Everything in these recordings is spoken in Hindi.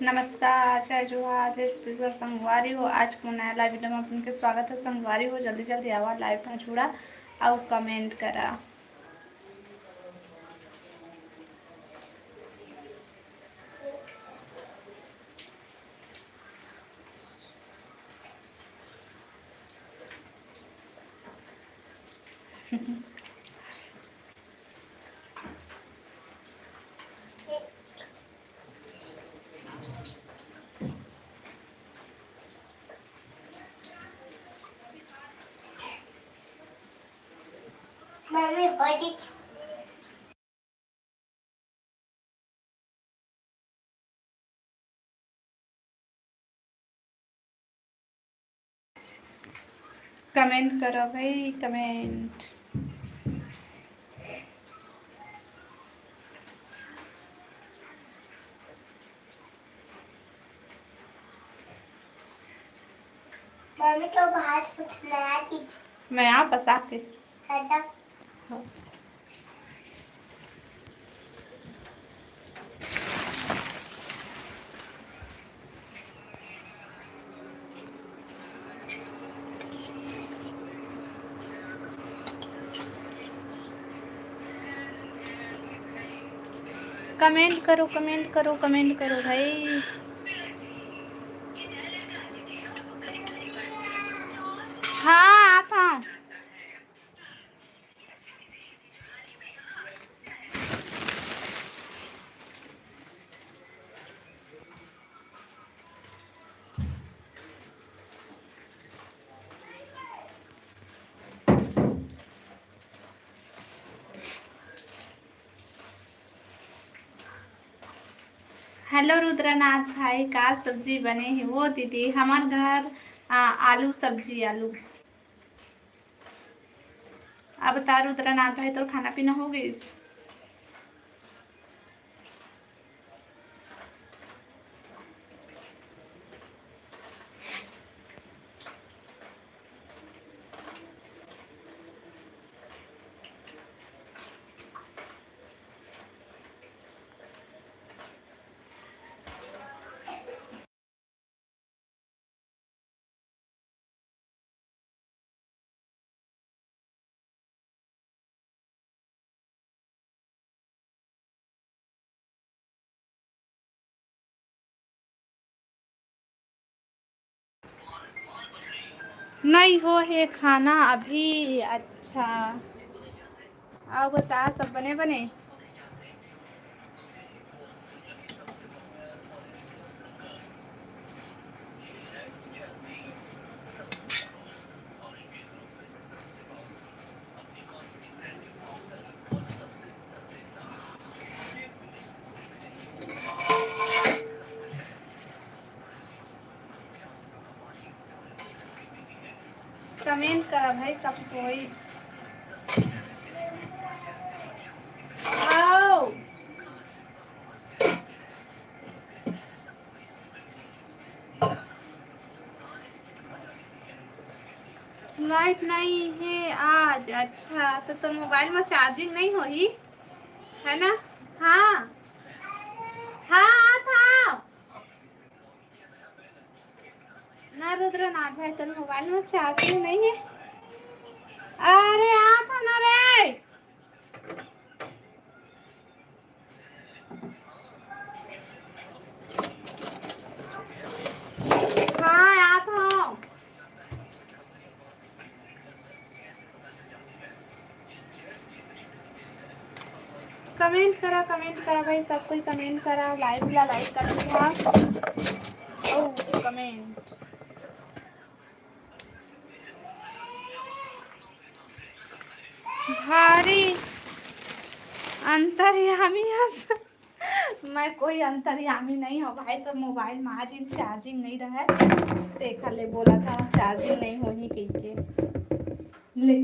नमस्कार, जय जोहार, जय छत्तीसगढ़। संगवारी हो आज को नया लाइव वीडियो में आपके स्वागत है। संगवारी हो जल्दी जल्दी आवा लाइव में जुड़ा और कमेंट करा। Mami, hoje कमेंट करो भाई, कमेंट। मम्मी को बाहर कुछ नया चीज मैं यहाँ बस आके खाना कमेंट करो, कमेंट करो, कमेंट करो भाई। हाँ आता हूँ। हेलो रुद्रनाथ भाई, का सब्जी बने है वो दीदी? हमार घर आलू सब्जी आलू। अब बता रुद्रनाथ भाई, तो खाना पीना हो गई? नहीं हो है खाना अभी। अच्छा, आओ बता, सब बने बने। कमेंट करा भाई सब कोई। आओ लाइट नहीं है आज। अच्छा, तो मोबाइल में चार्जिंग नहीं हो ही है ना? हाँ हाँ था ना रुद्रनाथ भाई, तो मोबाइल में चार्जिंग नहीं है। अरे आ था ना रे। हाँ आ था। कमेंट करा भाई, सब कोई कमेंट करा। लाइव ला लाइक करा। ओ कमेंट भारी अंतर्यामी मैं कोई अंतर्यामी नहीं हो भाई। तो मोबाइल में आज चार्जिंग नहीं रहा, देखा ले बोला था चार्जिंग नहीं हो ही कहीं के ले।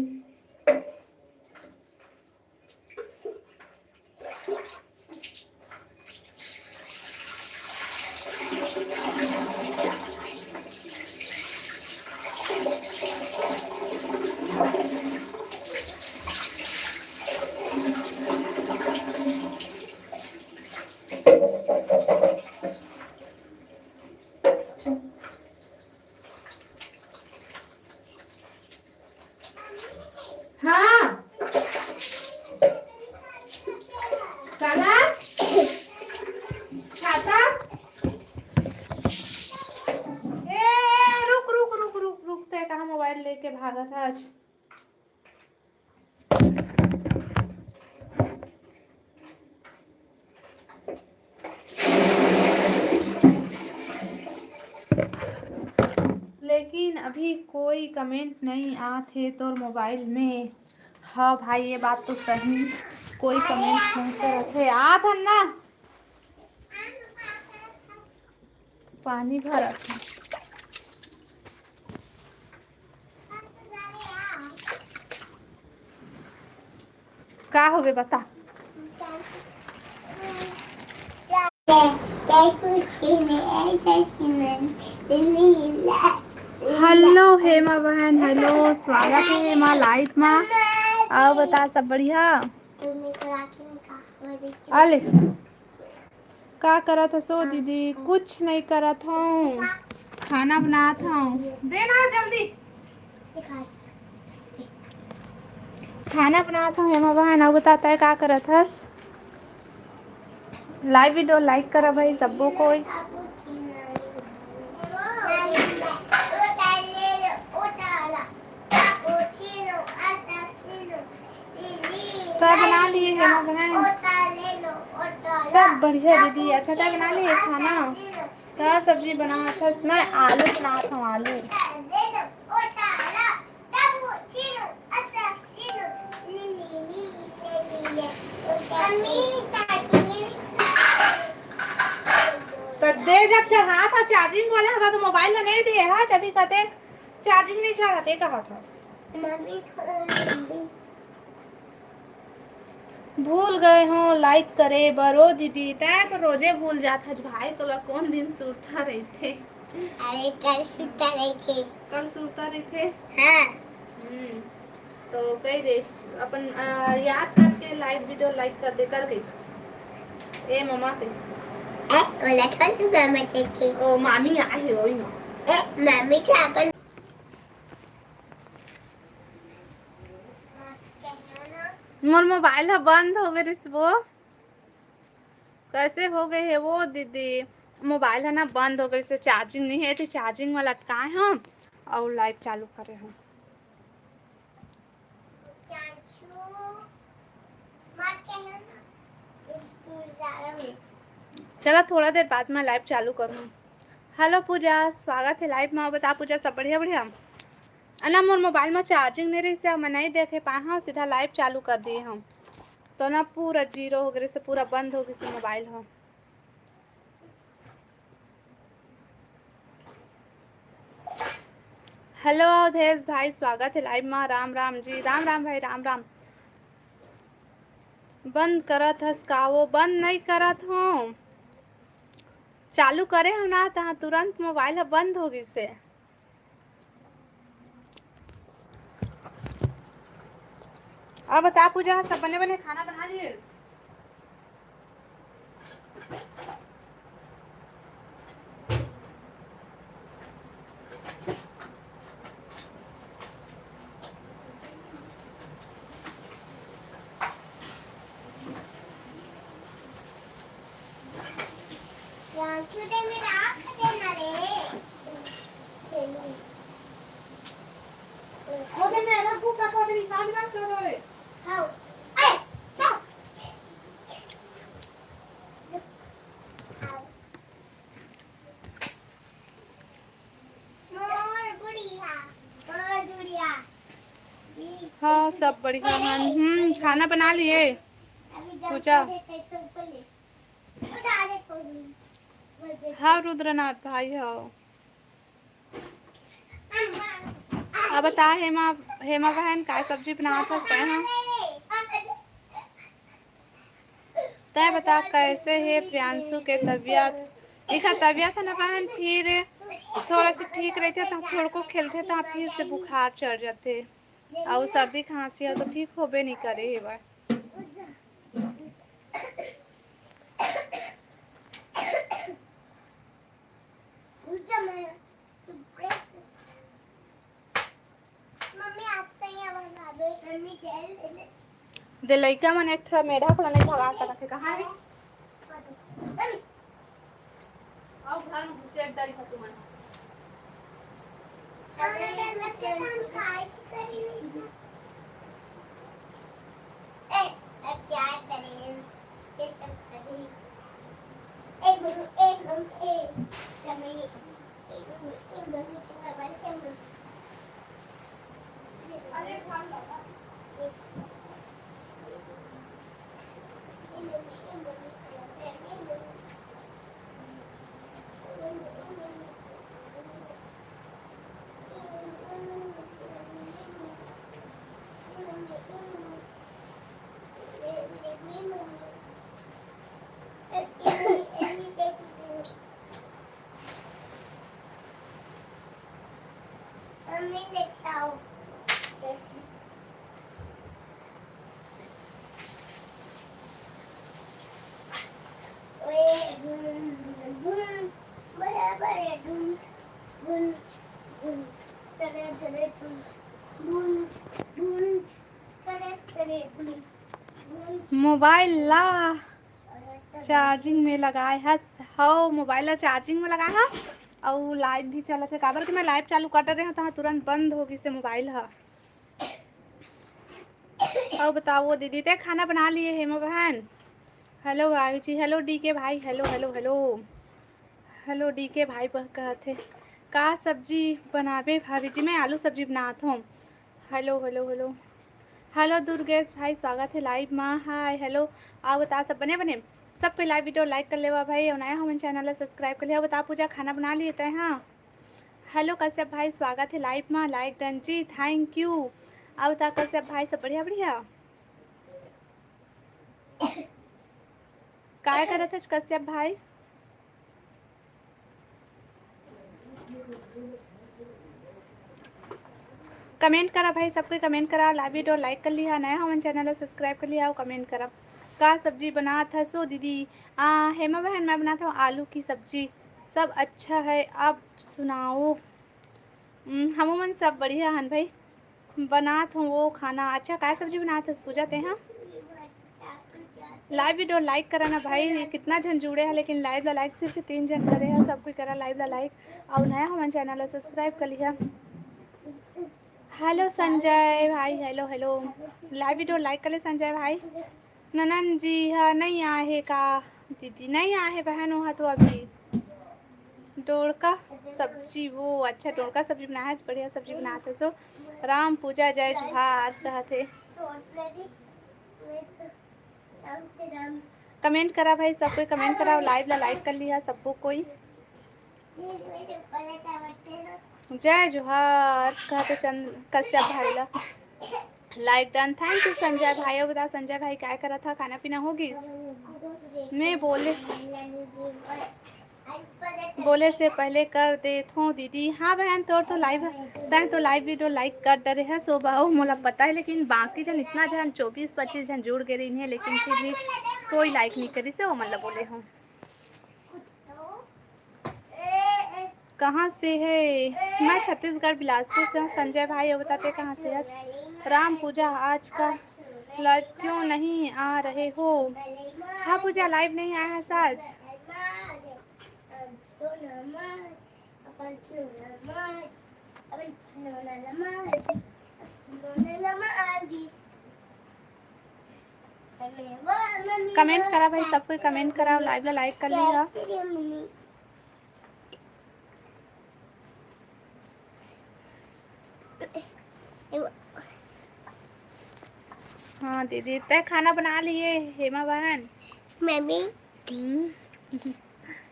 भागत आज। लेकिन अभी कोई कमेंट नहीं आते तो मोबाइल में। हाँ भाई ये बात तो सही, कोई कमेंट नहीं करते आ था ना। पानी भरा था। का हो गए बता। हेलो हेमा बहन, हेलो स्वागत है हेमा लाइफ में। आओ बता सब बढ़िया। अले का करत हसो दीदी? कुछ नहीं करत हूँ, खाना बनात हूँ। देना जल्दी खाना बनात हूँ हेमा बहन। अब बताता है का करत हस? लाइव वीडियो लाइक करा भाई सबको कोई। तो बना लिए हेमा बहन? सब बढ़िया दीदी। अच्छा क्या बना लिए खाना? क्या सब्जी बना था? मैं आलू बनाता हूँ, आलू। तो दे जब चढ़ा था चार्जिंग वाला था तो मोबाइल में नहीं दिए है। अभी कहते चार्जिंग नहीं चढ़ाते कहा था। भूल गए हो लाइक करे बरो दीदी। तय तो रोजे भूल जाता भाई। तो कौन दिन सुरता रहे थे? अरे कल सुता रहे थे। कल सुरता रहे थे। हाँ। तो कही दे अपन याद करके लाइव वीडियो लाइक कर दे कर गई ए मम्मा पे। ओला थोड़ी मामा थे। ओ मामी आई हो ना। मामी का अपन मोर मोबाइल है बंद हो गए वो। कैसे हो गए है वो दीदी? मोबाइल है ना बंद हो गई से चार्जिंग नहीं है तो चार्जिंग में लटकाए हम और लाइव चालू करे हम। चलो थोड़ा देर बाद में लाइव चालू करूँ। हेलो पूजा, स्वागत है लाइव में। बता पूजा सब बढ़िया बढ़िया? ना मोर मोबाइल में चार्जिंग नहीं रही से मैं नहीं देखे पाए हाँ, सीधा लाइव चालू कर दिए हम तो ना पूरा जीरो हो गए से पूरा बंद हो गई से मोबाइल हो। हेलो अवधेश भाई, स्वागत है लाइव में। राम राम जी। राम राम भाई, राम राम। बंद करत हस का? वो बंद नहीं करत हूँ, चालू करे हम ना तहाँ तुरंत मोबाइल बंद हो गई से। और बता पूजा सब बने बने खाना बना लिए? हाँ सब बढ़िया है। खाना बना लिए पूजा? हाँ रुद्रनाथ भाई हो। अब बता हेमा, हेमा बहन का सब्जी बना था हैं? तय बता कैसे है प्रियांशु के तबीयत? देखा तबीयत है ना बहन, फिर थोड़ा सा ठीक रहते तो थोड़ा को खेलते तो फिर से बुखार चढ़ जाते और सर्दी खांसी है तो ठीक होबे नहीं करे है बार। दे लइका मन एक ठा मेढा को नहीं भगा सकत है कहां है? आओ घर में घुसे डरी खतु मन। क्या करें ये सब करें एक समय मैं लेता हूँ बराबर है मोबाइल ला चार्जिंग में लगाए हस हो मोबाइल ला चार्जिंग में लगाए हा और लाइट भी चलत है काबर कि मैं लाइट चालू कर रहे हैं तुरंत बंद होगी से मोबाइल हा। और बताओ दीदी ते खाना बना लिए हेमा बहन। हेलो भाभी जी, हेलो डी के भाई, hello hello hello hello D के भाई कहते का सब्जी बनावे भाभी जी। मैं आलू सब्जी बनात हूँ। Hello hello hello hello Durgesh भाई, स्वागत है लाइव माँ। Hi hello. आओ बता सब बने बने सब कोई लाइव वीडियो लाइक कर लेवा भाई और नया हमारे चैनल सब्सक्राइब कर लिया। बता पूजा खाना बना लिए थे। हाँ हेलो कश्यप भाई, स्वागत है लाइव माँ। लाइक डन जी, थैंक यू। आओ बता कश्यप भाई सब बढ़िया बढ़िया काय करत है कश्यप भाई। कमेंट करा भाई, सबको कमेंट करा। लाइव वीडियो लाइक कर लिया, नया हमारे चैनल सब्सक्राइब कर लिया और कमेंट करा का सब्जी बना था। सो दीदी हेमा बहन मैं बनाता हूँ आलू की सब्जी। सब अच्छा है, आप सुनाओ। हमूमन सब बढ़िया हन भाई। बनात हूँ वो खाना अच्छा काय सब्जी बनात हस पूजा ते। हाँ लाइव वीडियो लाइक करा ना भाई, कितना जन जुड़े हैं लेकिन लाइव ला लाइक सिर्फ 3 जन करे हैं। सब कोई करा लाइव ला लाइक और नया हमारे चैनल सब्सक्राइब कर लिया। हेलो संजय भाई, hello hello. Live video like कर ले संजय भाई। ननन जी हाँ नहीं आए का दीदी, नहीं आए बहन वहाँ तो अभी डोड़का सब्जी वो अच्छा डोड़का सब्जी बनाया है, बढ़िया सब्जी बनाते। सो राम पूजा जय जुहार कहते। कमेंट करा भाई, सब कोई कमेंट करा। लाइव ला लाइक कर लिया सबको कोई। जय जुहार कहते चंद कश्यप भाई ला like done, thank you Sanjay भाई। और बता संजय भाई क्या करा था, खाना पीना होगी। मैं बोले से पहले कर देता हूँ दीदी। हाँ बहन तो लाइव वीडियो लाइक कर डरे है सो बहु मोला पता है, लेकिन बाकी जन इतना जन 24-25 जन जुड़ गए रही है लेकिन फिर भी कोई लाइक नहीं करी से वो मतलब बोले हूँ। कहाँ से है। मैं छत्तीसगढ़ बिलासपुर से हूँ संजय भाई। और बताते कहाँ से आज राम पूजा आज का लाइव क्यों नहीं आ रहे हो। हाँ पूजा लाइव नहीं आया है आज। कमेंट करा भाई, सब कोई कमेंट करा। लाइव ला लाइक कर लिया। हाँ दीदी तय खाना बना लिए हेमा बहन। मम्मी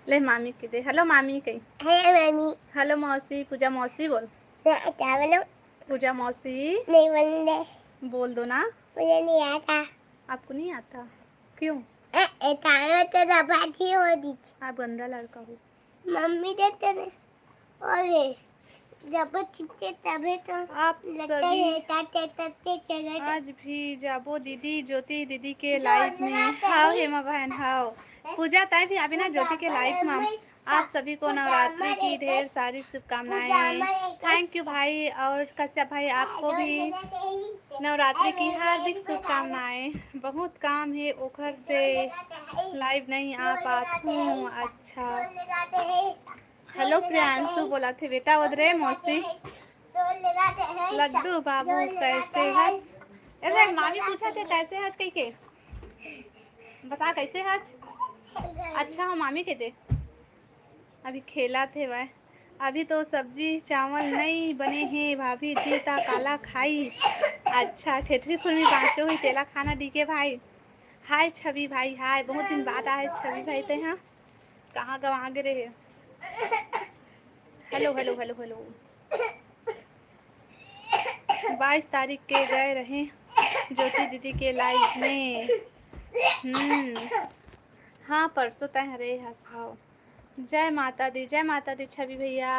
ले मामी के दे। हेलो मामी कही। Hello mummy. हेलो मौसी, पूजा मौसी बोल। क्या बोलो। पूजा मौसी नहीं बोलने बोल दो ना। मुझे नहीं आता। आपको नहीं आता क्यों। तो दबाती हो दी। आप गंदा लड़का हो। मम्मी देते ने और जब चिपचे तभी तो आप लगता सभी है ताते चले आज भी जाबो दीदी ज्योति दीदी के लाइव में। हाँ हेमा बहन हाँ पूजा तय भी अभी ना ज्योति के लाइव में। आप सभी को नवरात्रि की ढेर सारी शुभकामनाएं। थैंक यू भाई। और कश्यप भाई आपको भी नवरात्रि की हार्दिक शुभकामनाएं। बहुत काम है ओखर से लाइव नहीं आ पाती हूँ। अच्छा हेलो प्रियांशु बोला थे बेटा उधरे मौसी लड्डू बाबू कैसे हस? ऐसे मामी पूछा थे कैसे हज कही के बता कैसे हज? अच्छा हो मामी के दे अभी खेला थे वह अभी तो सब्जी चावल नहीं बने हैं भाभी जी ता काला खाई। अच्छा ठेठरी खुरमी बाँचो हुई तेला खाना दी के भाई। हाय छवि भाई हाय बहुत दिन बाद आए छवि भाई ते हाँ कहाँ गवा गे रहे। हेलो हेलो हेलो हेलो 22 तारीख के गए रहे ज्योति दीदी के लाइव में। हाँ परसों तय हरे हंसाओ। जय माता दी छवि भैया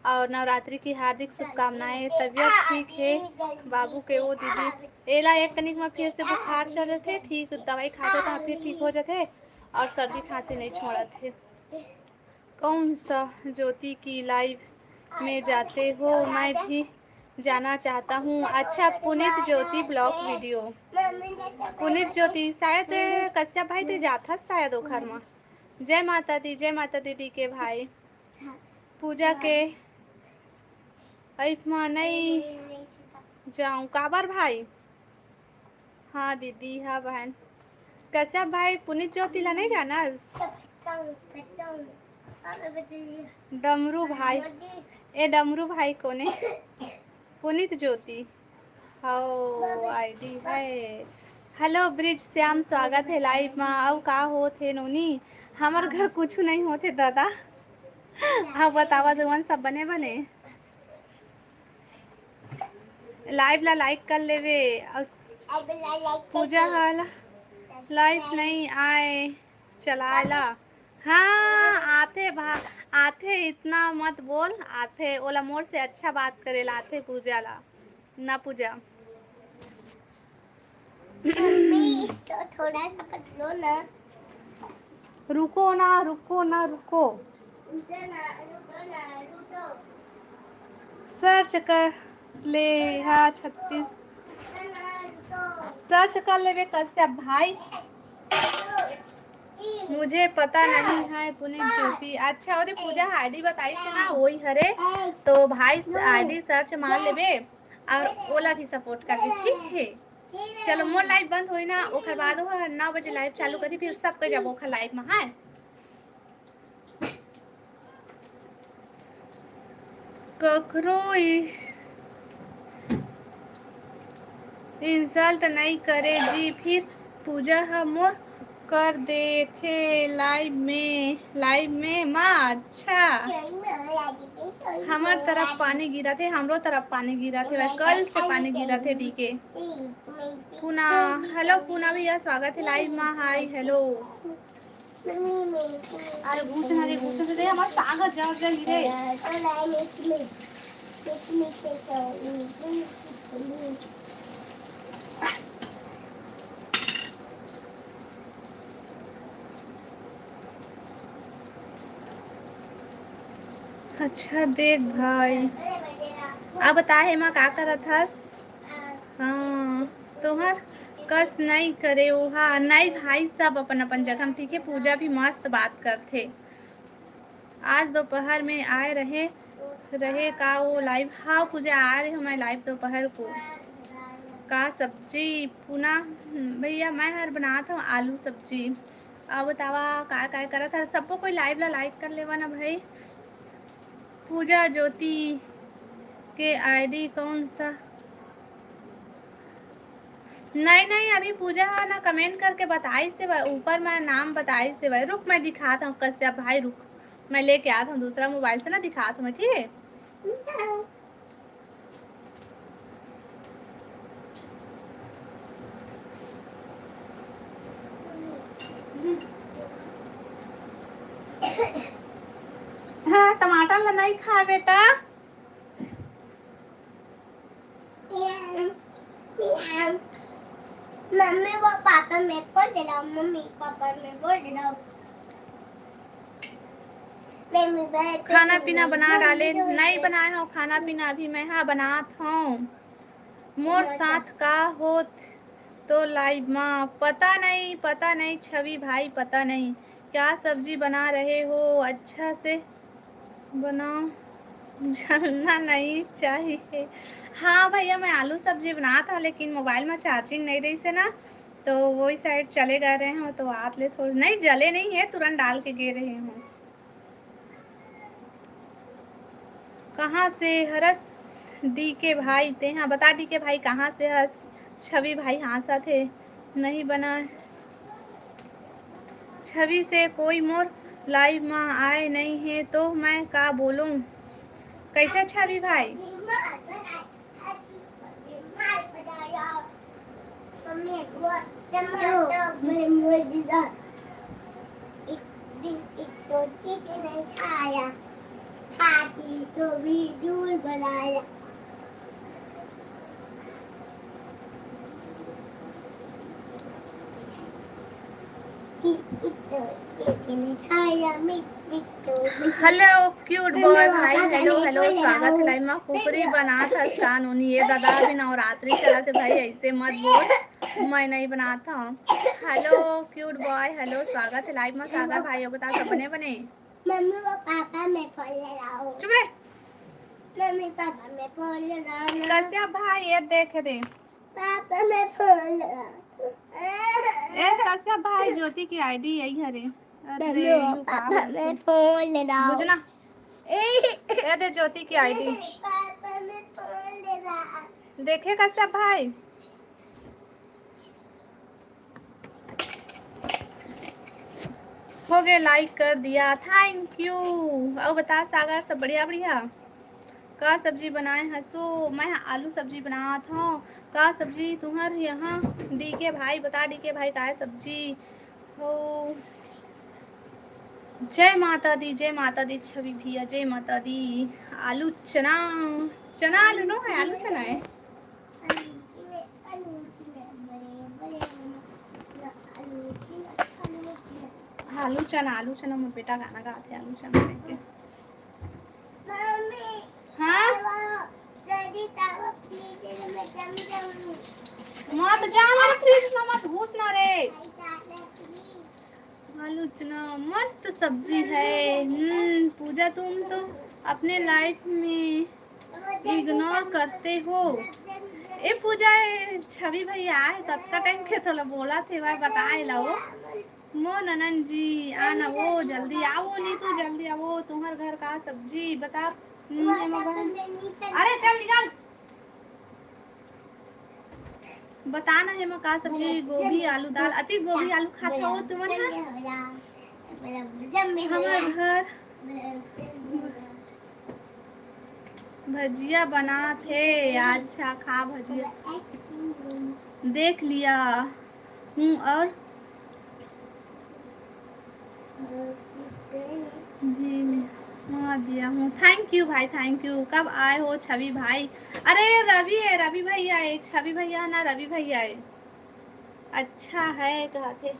और नवरात्रि की हार्दिक शुभकामनाएं। तबीयत ठीक है बाबू के वो दीदी एला एक कनिक में फिर से बुखार चढ़े थे ठीक दवाई खाते तो फिर ठीक हो जाते और सर्दी खांसी नहीं छोड़ा थे। कौन सा ज्योति की लाइव में जाते हो? मैं भी जाना चाहता हूँ। अच्छा पुनीत ज्योति ब्लॉग वीडियो पुनीत ज्योति शायद कश्यप भाई थे जाथा शायद ओखर में। जय माता दी के भाई पूजा के ऐफ में नहीं जाऊँ काबर भाई। हाँ दीदी हाँ बहन कश्यप भाई पुनीत ज्योति ला नहीं जाना। डमरू भाई ए डमरू भाई कोने पुनीत ज्योति हो आईडी है। हेलो ब्रिज श्याम स्वागत है लाइव में। अब का हो थे नोनी हमार घर कुछ नहीं होते दादा अब बतावा दुवन सब बने बने लाइव ला लाइक कर लेवे। पूजा हाल लाइव नहीं आए चलाएला। हाँ आते आते इतना मत बोल आते ओला मोर से अच्छा बात करेला आते पूजा ला ना पूजा थोड़ा सा पतलो ना रुको ना रुको सर्च कर ले हाँ 36 सर्च कर ले कश्यप भाई मुझे पता नहीं है पुनीत ज्योति। अच्छा और पूजा आईडी बताई से ना वही हरे तो भाई आईडी सर्च मार लेबे और ओला भी सपोर्ट कर ठीक है। चलो मोर लाइव बंद होई ना ओकर बाद 9 बजे लाइव चालू करी फिर सब के जब ओकर लाइव में है। ककरो इंसल्ट नहीं करे जी फिर पूजा हम कर दे थे लाइव में माँ। अच्छा हमार तरफ पानी गिरा थे हमरो तरफ पानी गिरा थे भाई कल से पानी गिरा थे डीके पूना। हेलो पूना भैया स्वागत है लाइव में। हाय हेलो अरे घूचन दे हमार सागर जल गिरे। अच्छा देख भाई अब बता है माँ का करत हस। हाँ तुम्हार कस नहीं करे ओहा नहीं भाई सब अपन अपन जगह ठीक है। पूजा भी मस्त बात करते आज दोपहर में आए रहे का वो लाइव। हाँ पूजा आ रहे हमारे लाइव दोपहर को का सब्जी पुना भैया मैं हर बनाता हूँ आलू सब्जी। अब बतावा का करा था सबको कोई लाइव ला लाइक कर लेवा ना भाई। पूजा ज्योति के आईडी कौन सा नहीं अभी पूजा ना कमेंट करके बताई से ऊपर मैं नाम बताई से भाई रुक मैं दिखाता हूँ कश्यप भाई रुक मैं लेके आता हूँ दूसरा मोबाइल से ना दिखाता हूँ मैं ठीक है। हाँ टमाटर ला नहीं खा बेटा मम्मी वो पापा मेरे को दे रहा मम्मी पापा मेरे को दे रहा खाना पीना बना डाले नहीं बनाए हो खाना पीना अभी मैं हाँ बनात हूँ। मोर साथ का हो तो लाइव माँ पता नहीं छवि भाई पता नहीं क्या सब्जी बना रहे हो अच्छा से बनाओ जलना नहीं चाहिए। हाँ भैया, मैं आलू सब्जी बना था लेकिन मोबाइल में चार्जिंग नहीं रही से ना, तो वही साइड चले गए रहे हैं तो हाथ ले थोड़ी नहीं जले नहीं है, तुरंत डाल के गे रही हूँ। कहाँ से हरस डी के भाई थे? हाँ बता डी के भाई कहाँ से हरस छवि भाई हाँसा थे नहीं बना छवि से कोई मोर लाइव में आए नहीं है तो मैं का बोलूँ कैसे छवि भाई? मम्मी वो एक तो ठीक नहीं खाया, खाती तो भी दूर बनाया। हेलो क्यूट बॉय भाई, हेलो हेलो, स्वागत है लाइव में। कुकरी बना था स्थान उन्हीं ये दादा अभी नवरात्रि चला थे भाई, ऐसे मत बोल, मैं नहीं बनाता हूँ। हेलो क्यूट बॉय, हेलो, स्वागत है लाइव में। सागर भाई हो बता सब बने बने? मम्मी वो पापा मैं फोन ले रहा हूँ। चुप रहे। मम्मी पापा मैं फोन ले रहा हूँ। कैसे भाई ये देखे दे पापा मैं फोन ले रहा हूँ। ए कैसे भाई ज्योति की आईडी यही हरे। अरे यू पापा मैं फोन ले रहा हूँ। बुझना ये दे ज्योति की आईडी। पापा मैं फोन ले रहा हूँ। देखे कैसे भाई? हो गए, लाइक कर दिया, थैंक यू। और बता सागर सब बढ़िया बढ़िया? का सब्जी बनाए हंसो? मैं आलू सब्जी बना था। का सब्जी तुम्हार यहाँ? डी के भाई बता, डी के भाई का है सब्जी हो? जय माता दी, जय माता दी छवि भैया, जय माता दी। आलू चना, चना आलू नो है, आलू चना है। आलू चना मेरे बेटा गाना गाते हैं आलू चना लेके। हाँ मत जा हमारे फ्रिज में, मत घुस ना रे। आलू चना मस्त सब्जी है। पूजा तुम तो अपने लाइफ में इग्नोर करते हो। ए पूजा छवि भैया आए कत्का टाइम के तो बोला थे भाई बताए लो मो ननन जी आना वो जल्दी आओ, नी तू जल्दी आओ, तुम्हारे घर का सब्जी बता। अरे चल निकल, बताना है का सब्जी? गोभी आलू दाल, अति गोभी आलू खाता हो तुम? हमारे घर भजिया बना थे। अच्छा खा भजिया, देख लिया हूँ और जी हाँ दिया हूँ। थैंक यू भाई, थैंक यू। कब आए हो छवि भाई? अरे रवि है, रवि भैया है, छवि भैया ना रवि भैया है। अच्छा है कहते।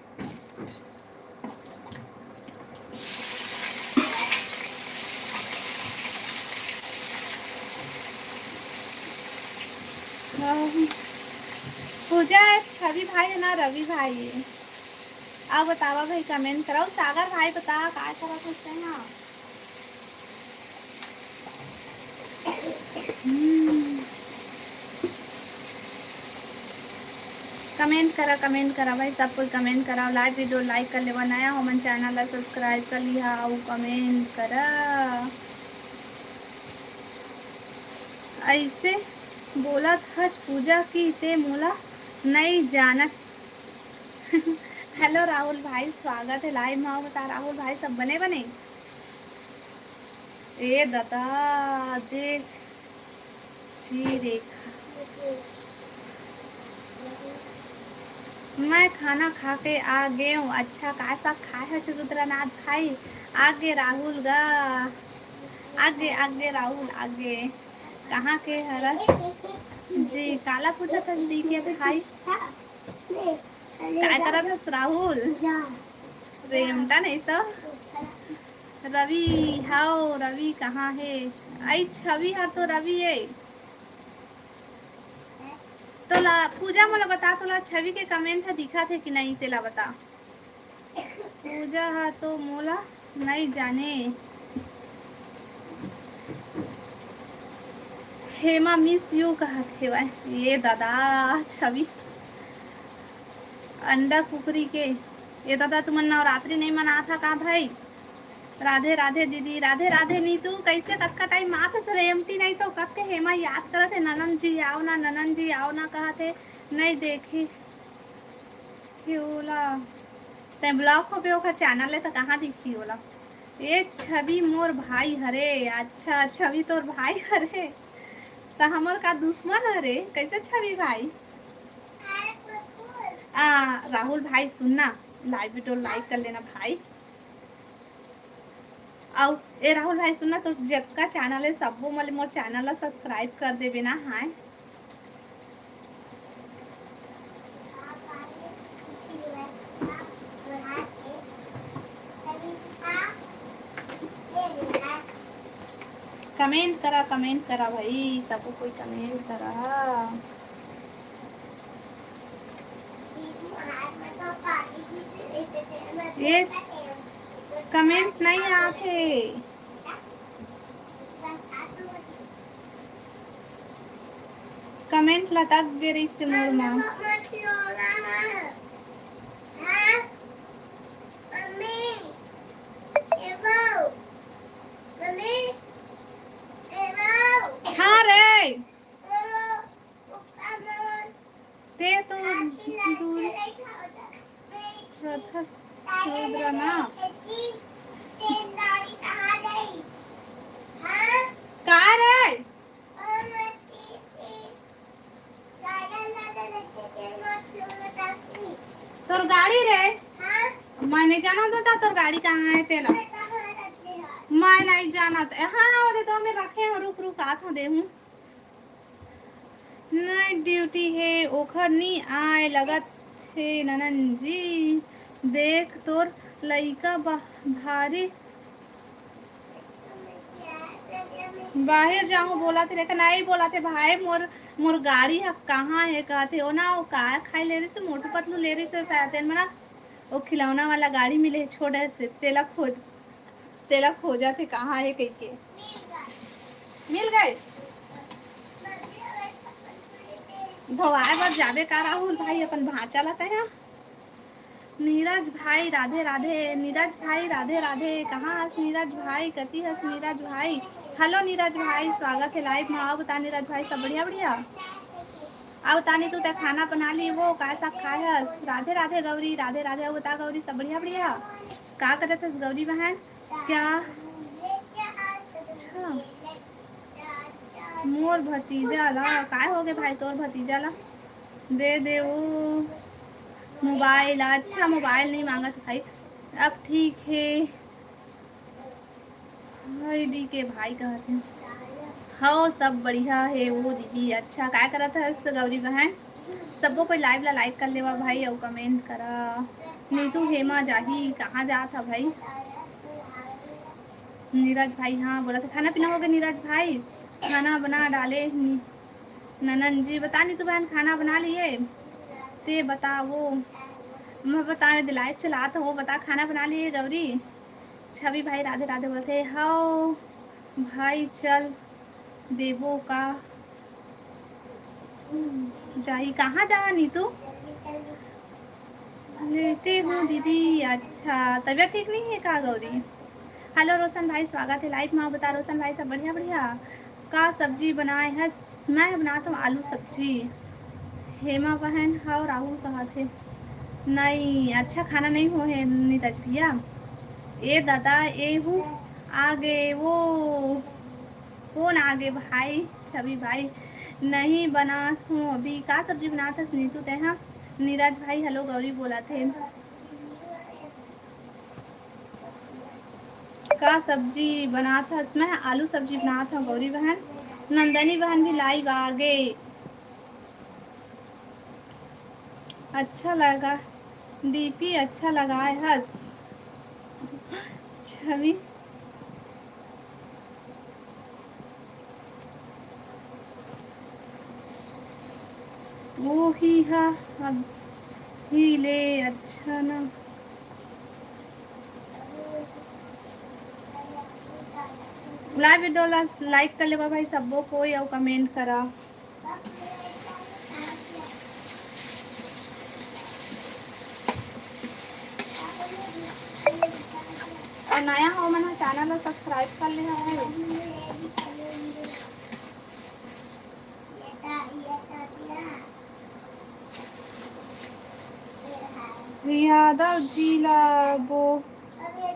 पूजा छवि भाई है ना रवि भाई है। अब बतावा भाई, कमेंट कराओ। सागर भाई बता क्या करा पूछते हैं ना। कमेंट करा भाई, सब कोई कमेंट करा। लाइव वीडियो लाइक कर लेवा, नया हो मन चैनल ला सब्सक्राइब कर लिया और कमेंट करा। ऐसे बोला था पूजा की ते मोला नहीं जानत। हेलो राहुल भाई, स्वागत है लाइव में। बता राहुल भाई सब बने बने? ए दादा देख जी रेखा, मैं खाना खा के आ गए हूँ। अच्छा कैसा खाए है रुद्रनाथ भाई? आगे राहुल गा, आगे आगे राहुल आगे। कहाँ के हरस जी? काला पूछा था दी के भाई क्या करा था राहुल? रेमटा नहीं तो रवि हाओ। रवि कहाँ है? आई छवि है तो रवि है तो ला पूजा मोला बता, तो ला छवि के कमेंट है दिखा थे कि नहीं तेला बता। पूजा है तो मोला नहीं जाने। हेमा मिस यू कहा थे भाई ये दादा छवि अंडा कुकरी के ये दादा तुम नवरात्रि नहीं मना था का भाई। राधे राधे दीदी राधे राधे नीतू कैसे कक्का टाइम माथ से रेमती नहीं तो कब के हेमा याद करत थे ननन जी आओ ना ननन जी आओ ना कहा थे नहीं देखी ओला ते ब्लॉक हो पे चैनल है तो कहाँ दिखी ओला। ये छवि मोर भाई हरे अच्छा छवि तोर भाई हरे तो हमर का दुश्मन हरे कैसे छवि भाई। राहुल भाई सुनना लाइव वीडियो लाइक कर लेना भाई। और ए राहुल भाई सुनना तो जितना चैनल है सबो मतलब मोर चैनल सब्सक्राइब कर देवे ना। हाँ कमेंट करा भाई सबको कोई कमेंट करा। ये कमेंट नहीं आते कमेंट लटक गए रही से मोर माँ हाँ रे ते तो दूर ना का रे तोर गाड़ी रे मैं नहीं जाना था तोर गाड़ी कहाँ है तेला मैं नहीं जाना था। हाँ वो तो मैं रखे हैं रुक रुक आ था दे हूँ नाइट ड्यूटी है ओखर नहीं आए लगत थे ननन जी देख तोर लइका भारी बाहर जाऊँ बोला थे लेकिन नहीं बोला थे भाई मोर मोर गाड़ी है कहाँ है कहते हो ना वो कार खाई ले रही से मोटू पतलू ले रही से शायद मना वो खिलौना वाला गाड़ी मिले छोटे से तेला खोजा थे कहाँ है कह के मिल गए धोवाए बस जाबे का राहुल भाई अपन भाचा लाते हैं। नीरज भाई राधे राधे नीरज भाई राधे राधे कहाँ हस नीरज भाई कति हस नीरज भाई। हेलो नीरज भाई स्वागत है लाइव में। आओ बता नीरज भाई सब बढ़िया बढ़िया आओ तानी तू खाना बना ली वो कैसा खायस। राधे राधे गौरी राधे राधे बता गौरी सब बढ़िया बढ़िया का करत हस गौरी बहन क्या। अच्छा मोर भतीजा ला काय हो गए भाई तोर भतीजा ला दे वो मोबाइल। अच्छा मोबाइल नहीं मांगा था भाई अब ठीक है डी के भाई कहते हैं हाँ सब बढ़िया है वो दीदी। अच्छा क्या करा था गौरी बहन सबको कोई लाइव ला लाइक कर लेवा भाई और कमेंट करा। नीतू हेमा जाही कहाँ जा था भाई। नीरज भाई हाँ बोला था खाना पीना हो गया नीरज भाई खाना बना डाले ननन जी बता नी तू बहन खाना बना लिए ते बता वो मैं बता लाइव चला तो वो बता खाना बना लिए गौरी। छवि भाई राधे राधे बोलते हाओ भाई चल देवो का जाही कहाँ जा नीतू लेटे हूँ दीदी। अच्छा तबीयत ठीक नहीं है का गौरी। हेलो रोशन भाई स्वागत है लाइव में। बता रोशन भाई सब बढ़िया बढ़िया का सब्जी बनाए है। मैं बनाता हूँ आलू सब्जी। हेमा बहन हाँ राहुल कहा थे नहीं अच्छा खाना नहीं हो है नीरज भैया। ए दादा ए हूँ आगे वो कौन आगे भाई छवि भाई नहीं बना हूँ अभी का सब्जी बना था नीतू ते हाँ नीरज भाई हेलो गौरी बोला थे का सब्जी बना था इसमें आलू सब्जी बना था गौरी बहन। नंदनी बहन भी लाइव आ गए अच्छा लगा डीपी अच्छा लगा है हंस छवि वो ही है अब ही ले अच्छा ना लाइव वीडियो ला लाइक कर लेबा भाई सबो कोई और कमेंट करा। और नया हो मन चैनल ला सब्सक्राइब कर ले भाई। यादव जी ला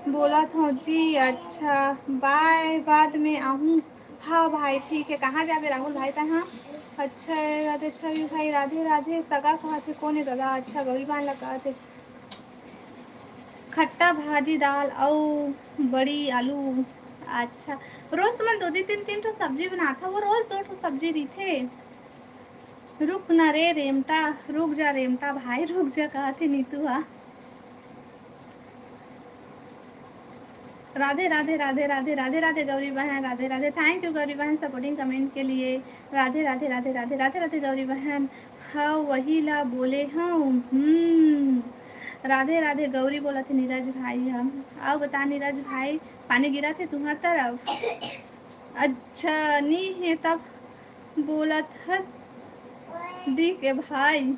बोला था जी। अच्छा बाय, बाद में आऊँ। हाँ भाई ठीक है। कहाँ जाबे राहुल भाई तहाँ? अच्छा राधे छवि भाई राधे राधे। सगा कहा थे कौन है दादा? अच्छा गौरी बान लगा थे। खट्टा भाजी दाल और बड़ी आलू। अच्छा रोज तो मैं दो दिन तीन तीन ठो सब्जी बनाता, वो रोज दो ठो सब्जी रही थे। रुक ना रे रेमटा, रुक जा रेमटा भाई रुक जा। कहा थे नीतू हा। राधे राधे राधे राधे राधे राधे गौरी बहन राधे राधे। थैंक यू गौरी बहन सपोर्टिंग कमेंट के लिए। राधे राधे राधे राधे राधे राधे गौरी बहन। हाँ वही ला बोले हूँ। राधे राधे गौरी बोला थे नीरज भाई हम। आओ बता नीरज भाई पानी गिरा थे तुम्हारी तरफ? अच्छा नहीं है तब बोला था दी के भाई।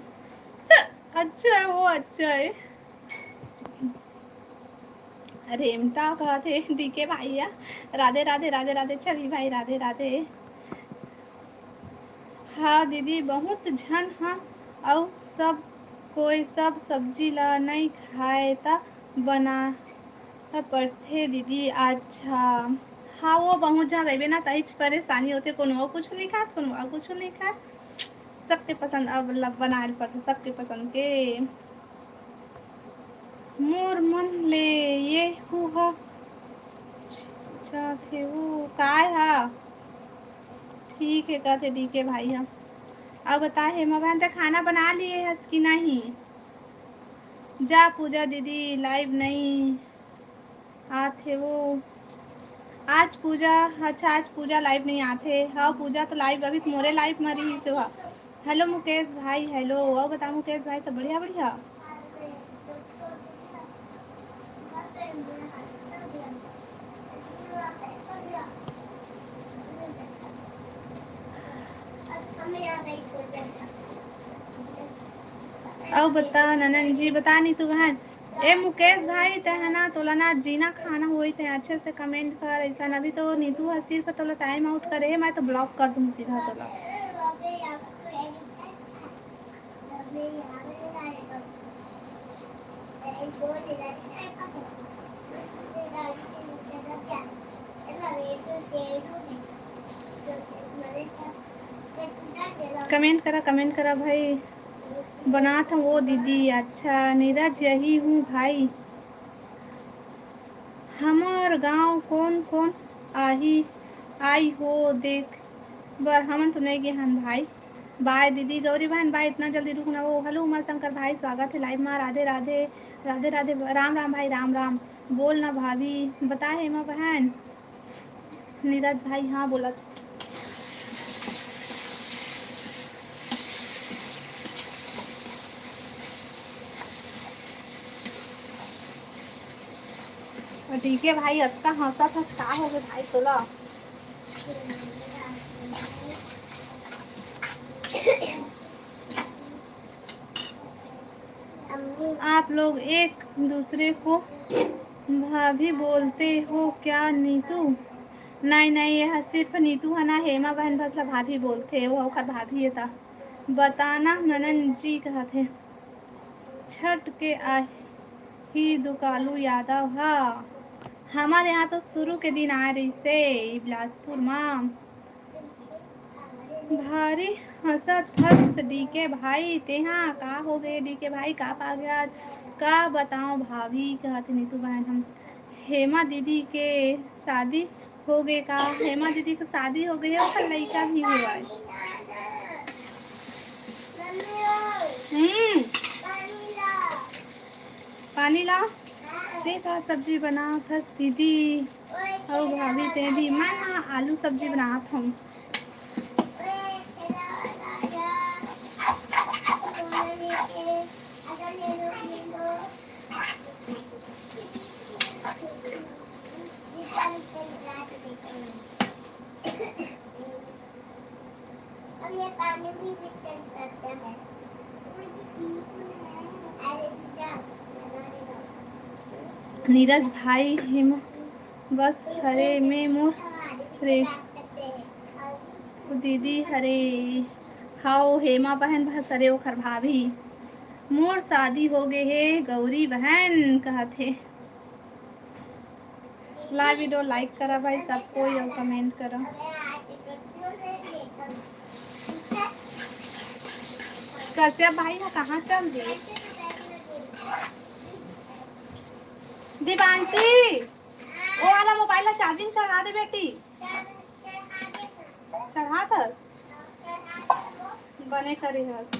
अच्छा है वो, अच्छा है। रेमटा कहा थे डी के भाई। राधे राधे राधे राधे छवि भाई राधे राधे। हाँ दीदी बहुत झन हाँ। और सब कोई सब सब्जी ला नहीं खाए ता बना पड़थे दीदी। अच्छा हाँ वो बहुत जन रहे ना तही परेशानी होते। कोनो कुछ नहीं खा, कोनो कुछ नहीं खा। सबके पसंद अब बनाए पड़ते सबके पसंद के। मोर मन ले ये हुआ थे वो काय हा। ठीक है कहते डी के भाई हम। अब बता हेमा बहन तो खाना बना लिए हस कि नहीं? जा पूजा दीदी लाइव नहीं आते वो आज पूजा। अच्छा आज पूजा लाइव नहीं आते। हाँ पूजा तो लाइव अभी मोरे लाइव में रही से। हेलो मुकेश भाई हेलो। और बता मुकेश भाई सब बढ़िया बढ़िया। अब बता ननन जी बता नहीं तू बहन। ए मुकेश भाई तहना तोलाना जीना खाना हुई थे अच्छे से कमेंट कर। ऐसा अभी तो नीतू हसीर पर तोला टाइम आउट करे मैं तो ब्लॉक कर दूँ सीधा तोला। कमेंट करा भाई। बना था वो दीदी। अच्छा नीरज यही हूँ भाई। हमार गांव कौन कौन आई हो देख बर हमन तो नहीं गए हन भाई। बाय दीदी गौरी बहन बाय। इतना जल्दी रुकना वो। हेलो उमा शंकर भाई स्वागत है लाइव में। राधे राधे राधे राधे राम राम भाई राम राम। बोल ना भाभी बता हेमा बहन। नीरज भाई हाँ बोला। ठीक है भाई अत्ता हंसा था क्या हो गया भाई तोला? आप लोग एक दूसरे को भाभी बोलते हो क्या नीतू? नहीं नहीं यह सिर्फ नीतू है ना हेमा बहन भसला भाभी बोलते वो भाभी था। बताना ननन जी कहते छठ के ही दुकालू यादव। हाँ हमारे यहाँ तो शुरू के दिन आ रही से बिलासपुर में भारी हंसत हंस डी के भाई तेहा का हो गए डी के भाई का पा गया का बताओ भाभी कहते नीतू बहन हम। हेमा दीदी के शादी हो गए का? हेमा दीदी की शादी हो गई है उसका लड़का भी हुआ है। पानी ला देखा सब्जी बना थस दीदी और भाभी ते भी। मैं हाँ आलू सब्जी बनात हूँ। और ये पानी भी कर सकते हैं। अरे जा नीरज भाई हिम बस हरे में मोर रे दीदी हरे हाओ हेमा बहन बस हरे ओखर भाभी मोर शादी हो गए हे गौरी बहन कहथे। लाइव वीडियो लाइक करा भाई सबको और कमेंट करा। कश्यप भाई है कहाँ चल दिए? दिवांशी वो वाला मोबाइल ला चार्जिंग चढ़ा दे बेटी। चढ़ा दस बने करी हस।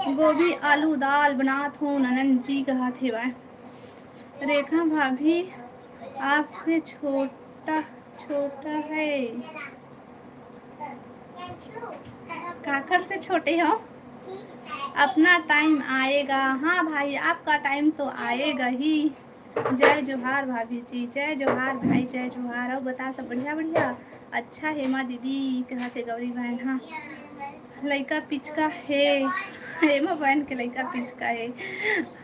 गोभी आलू दाल बनात हूँ ननन जी कहा थे वह। रेखा भाभी आपसे छोटा छोटा है। काकर से छोटे हो? अपना टाइम आएगा। हाँ भाई आपका टाइम तो आएगा ही। जय जोहार भाभी जी, जय जोहार भाई, जय जोहार। और बता सब बढ़िया बढ़िया। अच्छा हेमा दीदी कहते गौरी बहन। हाँ लड़का पिचका है हेमा बहन के लड़का पिचका है।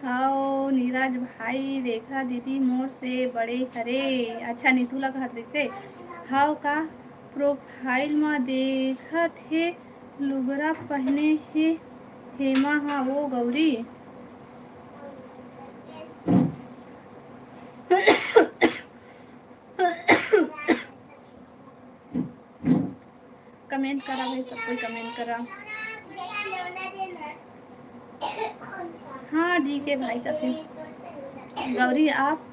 हाँ नीरज भाई रेखा दीदी मोर से बड़े हरे। अच्छा नीतू ला कहत रहिसे। हाँ का प्रोफाइल में देखत हे लुगरा पहने हे हेमा। हाँ वो गौरी कमेंट करा भाई सब कोई कमेंट करा। हाँ डी के भाई का थे। गौरी आप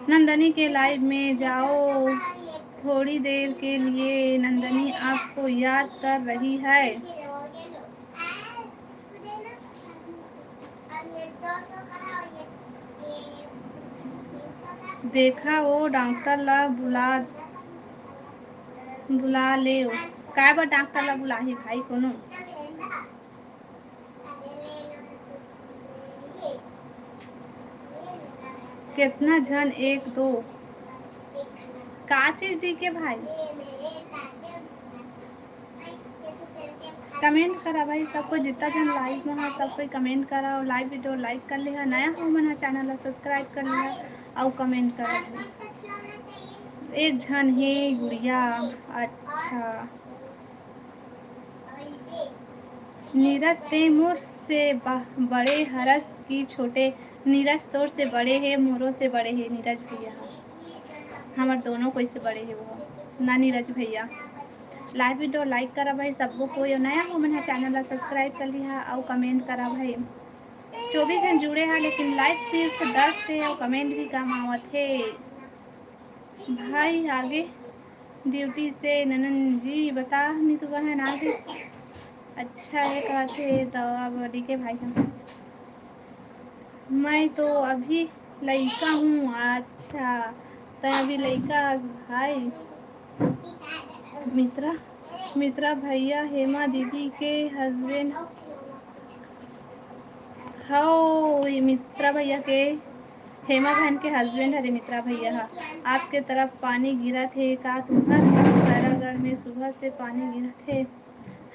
नंदनी के लाइव में जाओ थोड़ी देर के लिए। नंदनी आपको याद कर रही है। देखा वो डॉक्टर ला बुला ले। काय बार डॉक्टर ला बुलाही भाई कोनो। कितना झन एक दो का चीज दी के भाई। कमेंट करा भाई सबको जितना जन लाइव में है सब कोई कमेंट करा और लाइव वीडियो लाइक कर लिया। नया हो मना चैनल ला सब्सक्राइब कर लिया और कमेंट करा। एक झन है गुड़िया। अच्छा नीरज ते मोर से बड़े हरस की छोटे। नीरज तोर से बड़े है मोरों से बड़े है नीरज भैया। हमारे दोनों कोई से बड़े है वो ना नीरज भैया। लाइव वीडियो लाइक करा भाई सबको कोई नया हो मैंने चैनल ला सब्सक्राइब कर लिया और कमेंट करा भाई। 24 जन जुड़े हैं लेकिन लाइक सिर्फ 10 से और कमेंट भी कम आवत है भाई। आगे ड्यूटी से ननन जी बता नहीं तो बहन आगे अच्छा है कहते दवा बॉडी के भाई हम। मैं तो अभी लड़का हूँ। अच्छा तो अभी लड़का भाई। मित्रा भैया हेमा दीदी के हस्बैंड। हाँ मित्रा भैया के हेमा बहन के हस्बैंड हरे मित्रा भैया। हाँ आपके तरफ पानी गिरा थे का तुम्हार सरागढ़ में सुबह से पानी गिरा थे।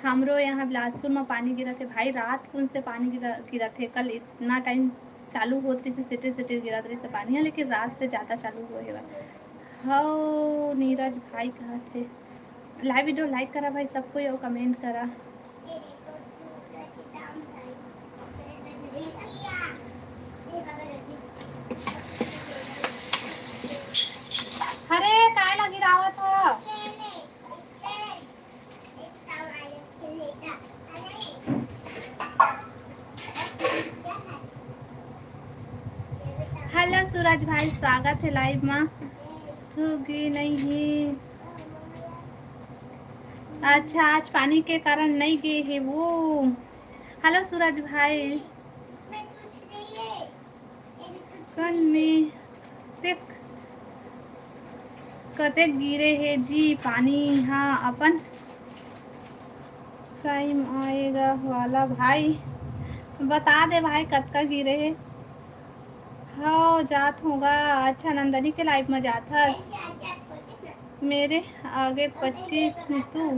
हमरो यहाँ बिलासपुर में पानी गिरा थे भाई। रात को से पानी गिरा थे। कल इतना टाइम चालू होत रही से सिटी सिटी गिरा रही से पानी है लेकिन रात से ज़्यादा चालू हुआ है। हाँ नीरज भाई कहा थे। लाइव वीडियो लाइक करा भाई सबको और कमेंट करा। अरे काय लगी रावत हो। हेलो सूरज भाई स्वागत है लाइव में। थूगी नहीं। अच्छा आज पानी के कारण नहीं गए है वो। हेलो सूरज भाई। कल में देख कते गिरे है जी पानी। हाँ अपन टाइम आएगा वाला भाई बता दे भाई कब का गिरे है। हाँ जात होगा। अच्छा नंदनी के लाइफ में जात हस। मेरे आगे 25 तू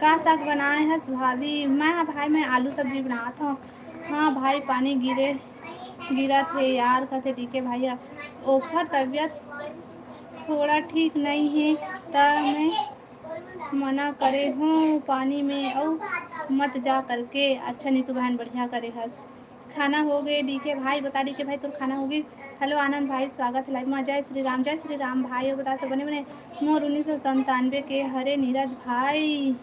का साग बनाए हस भाभी। मैं हाँ भाई मैं आलू सब्जी बनात हूँ। हाँ भाई पानी गिरा थे यार कथे टीके भाई ओखर तबीयत थोड़ा ठीक नहीं है ता मैं मना करे हूँ पानी में और मत जा करके। अच्छा नीतू बहन बढ़िया करे हस। खाना हो गए डीके भाई बता डीके भाई तुर खाना हो गई। हेलो आनंद भाई स्वागत है लाइव में। जय श्री राम भाई बता सब बने बने मोर 1997 के हरे नीरज भाई।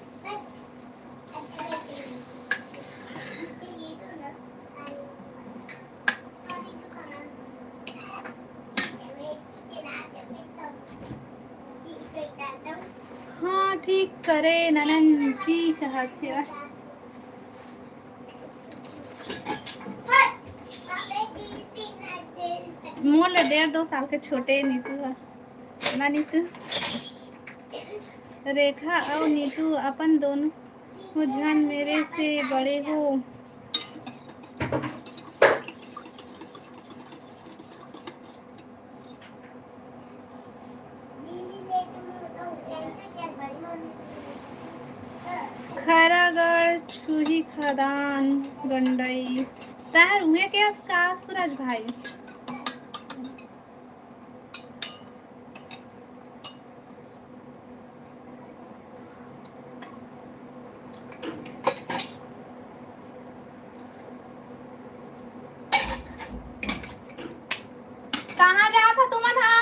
हाँ ठीक करे ननन जी कहत है। मोर ले 1.5-2 साल के छोटे नीतू है ना नीतू। रेखा और नीतू अपन दोनों जन मेरे से बड़े हो। खैरागढ़ चूही खदान गंडई तहर हुए के का सूरज भाई। कहाँ जा था तुम था।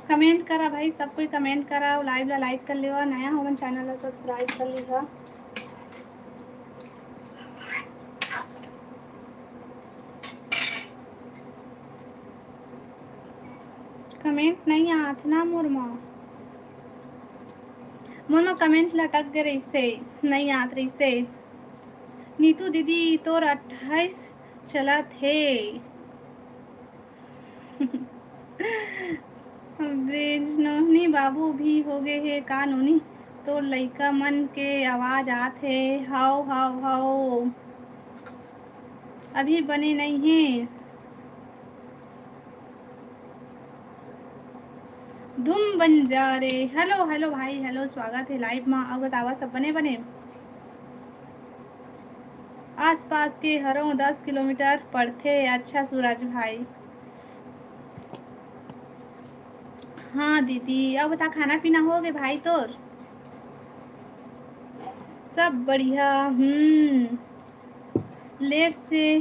कमेंट करा भाई सब कोई कमेंट करा लाइव ला लाइक कर लियो नया हो चैनल ला सब्सक्राइब कर लियो। कमेंट नहीं आत ना मुरमा कमेंट लटक गए रही से नहीं आत रही से। नीतू दीदी तोर 28 चला थे। ब्रिज नोनी बाबू भी हो गए है का नोनी तो लइका मन के आवाज आते हाउ हाउ हाउ अभी बने नहीं है। धूम बन जा रे। हेलो हेलो भाई हेलो स्वागत है लाइव में। अब बतावा सब बने बने आसपास के हरों 10 किलोमीटर पड़ते। अच्छा सूरज भाई। हाँ दीदी अब बता खाना पीना हो गए भाई तोर सब बढ़िया। लेट से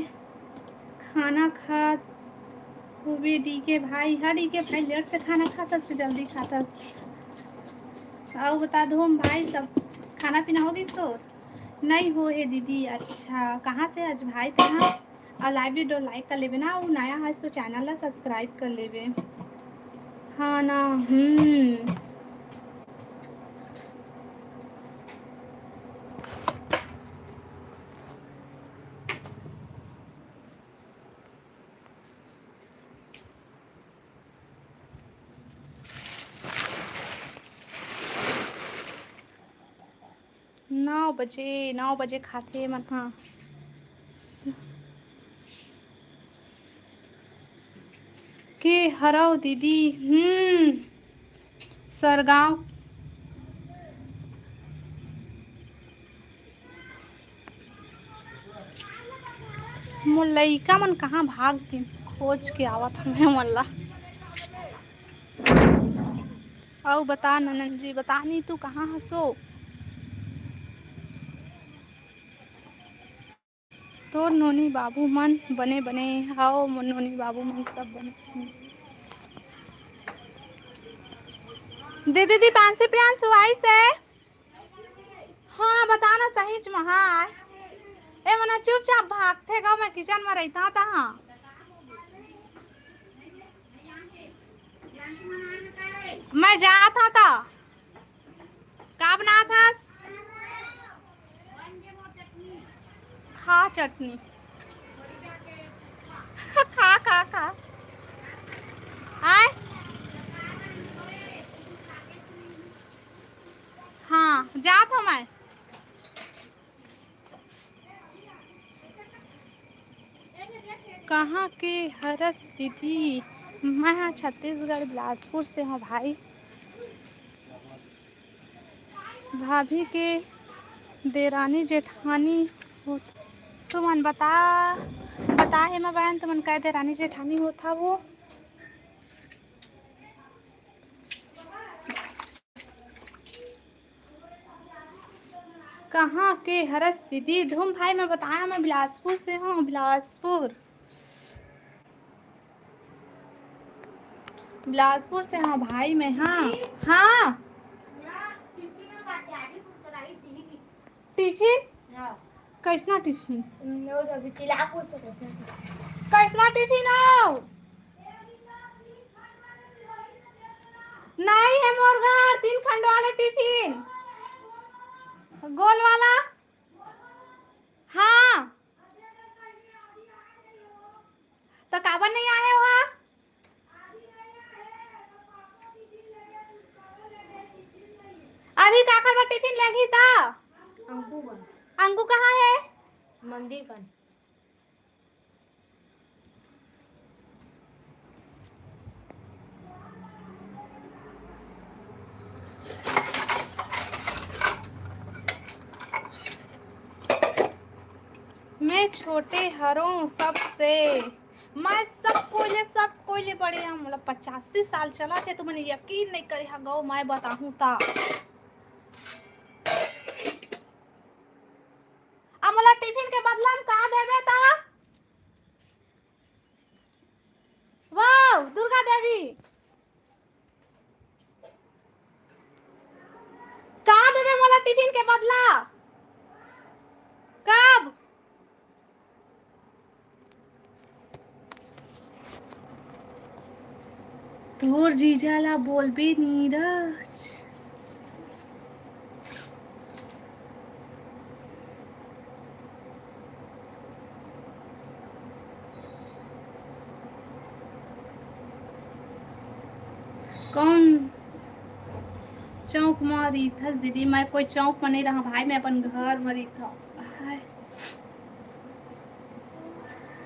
खाना खा हुए डी के भाई। हाँ डी के भाई लेट से खाना खाता से जल्दी खाता। आओ बता दो हम भाई सब खाना पीना हो गई तो नहीं हो है दीदी। अच्छा कहाँ से आज भाई तहाँ और लाइव वीडियो लाइक कर लेवे ना वो नया है तो चैनल ला सब्सक्राइब कर लेवे। हाँ ना नौ बजे खाते मन। हाँ के हराओ दीदी सरगांव मोर लइका मन कहाँ भाग के खोज के आवत हमें मल्ला। आओ बता ननन जी बता नहीं तू कहाँ हंसो तो नोनी बाबू मन बने बने। आओ नोनी बाबू मन सब बने। दे दीदी 5 से प्रियांश आई से। हाँ बताना सही च महा ए मना चुपचाप भागते गाँव मैं किचन में रहता था। मैं जाता था का बना था खा चटनी खा खा खा आए हाँ जात हूँ मैं कहाँ के हरस दीदी मैं छत्तीसगढ़ बिलासपुर से हूँ भाई भाभी के देरानी जेठानी हो तुमन बता है मैं बहन तुमन कह देरानी जेठानी होता वो कहाँ के हरस दीदी धूम भाई मैं बताया मैं बिलासपुर से हूँ बिलासपुर से हाँ भाई मैं हाँ हाँ टिफिन कैसना टिफिन कैसना टिफिन हो नहीं है मोर घर 3 खंड वाले टिफिन गोल वाला हाँ तो काबर नहीं आए वहाँ अभी काकर में टिफिन लेगी था अंकु कहाँ है मंदिर का मैं छोटे हरों सबसे मैं सब कोयले बड़े हम मतलब 85 साल चला थे तो मैंने यकीन नहीं करे हाँ गौ मैं बताऊँ ता अमला टिफिन के बदला हम का देवे ता वाह दुर्गा देवी का देवे मोला टिफिन के बदला कब तोर जीजा ला बोलबे नीरज कौन चौक में रही था दीदी मैं कोई चौक में नहीं रहा भाई मैं अपन घर में रही था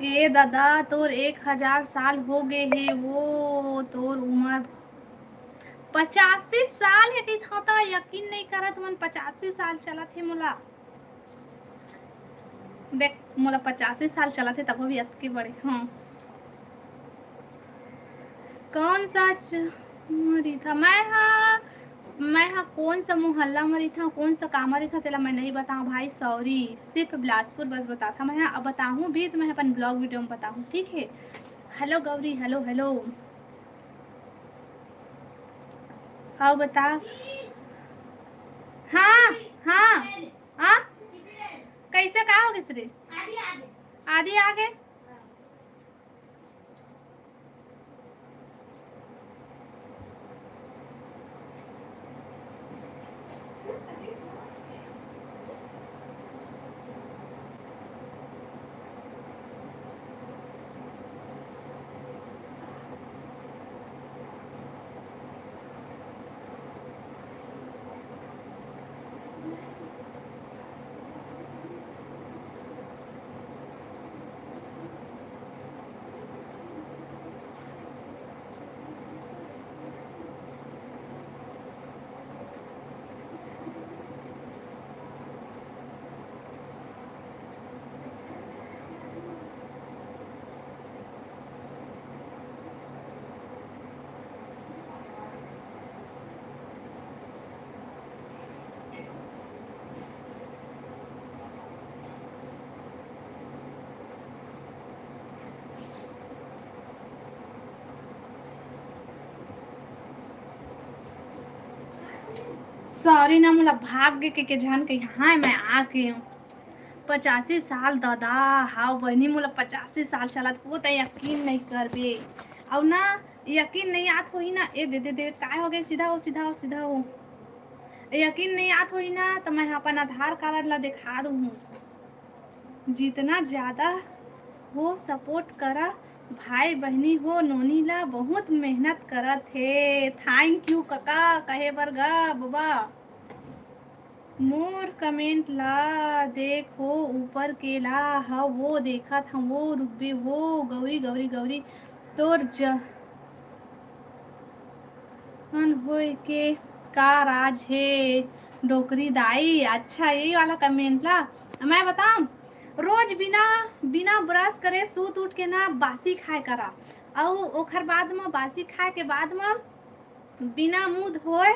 ये दादा तोर 1000 साल हो गए है वो तोर उम्र 85 साल है कि था तो यकीन नहीं करा तुमन 85 साल चला थे मोला देख मोला 85 साल चला थे तब भी अतके बड़े हाँ कौन सा मरी था मैं हाँ कौन सा मोहल्ला मरी था कौन सा काम मरी था तेला मैं नहीं बताऊँ भाई सॉरी सिर्फ बिलासपुर बस बता था मैं अब बताऊँ भी तो मैं अपन ब्लॉग वीडियो में बताऊँ ठीक है हेलो गौरी हेलो हेलो आओ बता हाँ हाँ हाँ कैसे कहा हो किसरे आदि आगे सॉरी ना मोला भाग्य के जान के यहाँ मैं आ गई हूँ 85 साल दादा हाँ बहनी मोला 85 साल चला वो तो यकीन नहीं करबे और ना यकीन नहीं आत होई ना, ए दे दे दे काय हो गए, सीधा हो सीधा हो सीधा हो। यकीन नहीं आत होई ना तो मैं अपन आधार कार्ड ला दिखा दूँ। जितना ज़्यादा हो सपोर्ट करा, भाई बहनी हो नोनी ला बहुत मेहनत करत हे। थैंक यू काका कहे बर गा बाबा। मोर कमेंट ला देखो ऊपर के ला हा वो देखा था वो रुबे वो गौरी गौरी गौरी तोर जहन होए के का राज है डोकरी दाई। अच्छा यही वाला कमेंट ला मैं बताऊं, रोज बिना बिना ब्रश करे सूत उठ के ना बासी खाए करा, और ओखर बाद में बासी खाए के बाद में बिना मुंह धोए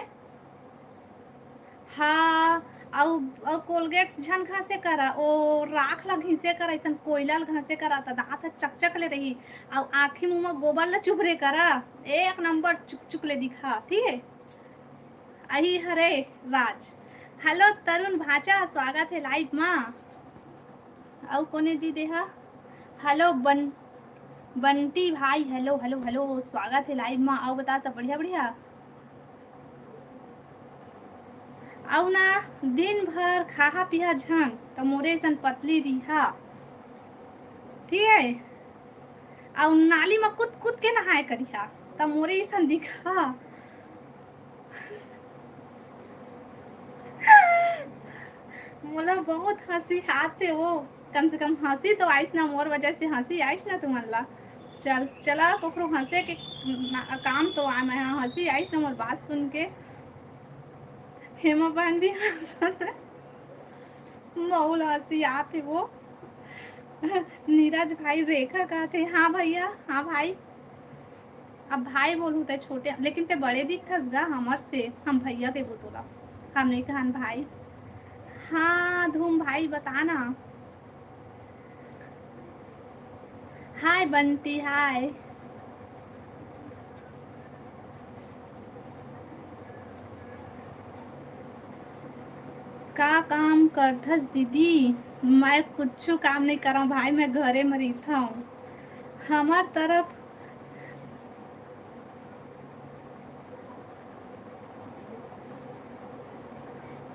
हाँ और कोलगेट झन घासे करा ओ राख ला घिसे करा, ऐसा कोयला ला घासे करा त दांत चकचक ले रही, और आँखी मुंह में गोबर ला चुभरे करा, एक नंबर चुक चुक ले दिखा। ठीक है अही हरे राज। हेलो तरुण भाचा स्वागत है लाइव में। और कोने जी देहा हेलो बंटी भाई हेलो हेलो हेलो स्वागत है लाइव में। आओ बता सब बढ़िया बढ़िया। औ ना दिन भर खाहा पिहा झन तो मोरे सन पतली रिहा। ठीक है और नाली में कूद कूद के नहाए करिहा तो मोरे सन दिखा। मोला बहुत हंसी आते हो, कम से कम हंसी तो आइस ना, मोर वजह से हंसी आइस ना तुमन ला। चल चला कोकरो हंसे के काम तो आ मैं हंसी आइस ना मोर बात सुन के। हेमा बहन भी मऊल हंसी आते वो। नीरज भाई रेखा का थे हाँ भैया हाँ भाई। अब भाई बोलूँ तो छोटे लेकिन ते बड़े दिखस गा हमर से, हम भैया के बोतोला हम नहीं कहन भाई। हाँ धूम भाई बताना। हाय बंटी हाय। का काम करथस दीदी? मैं कुछ काम नहीं कर रहा हूँ भाई, मैं घरे में रहता हूँ। हमार तरफ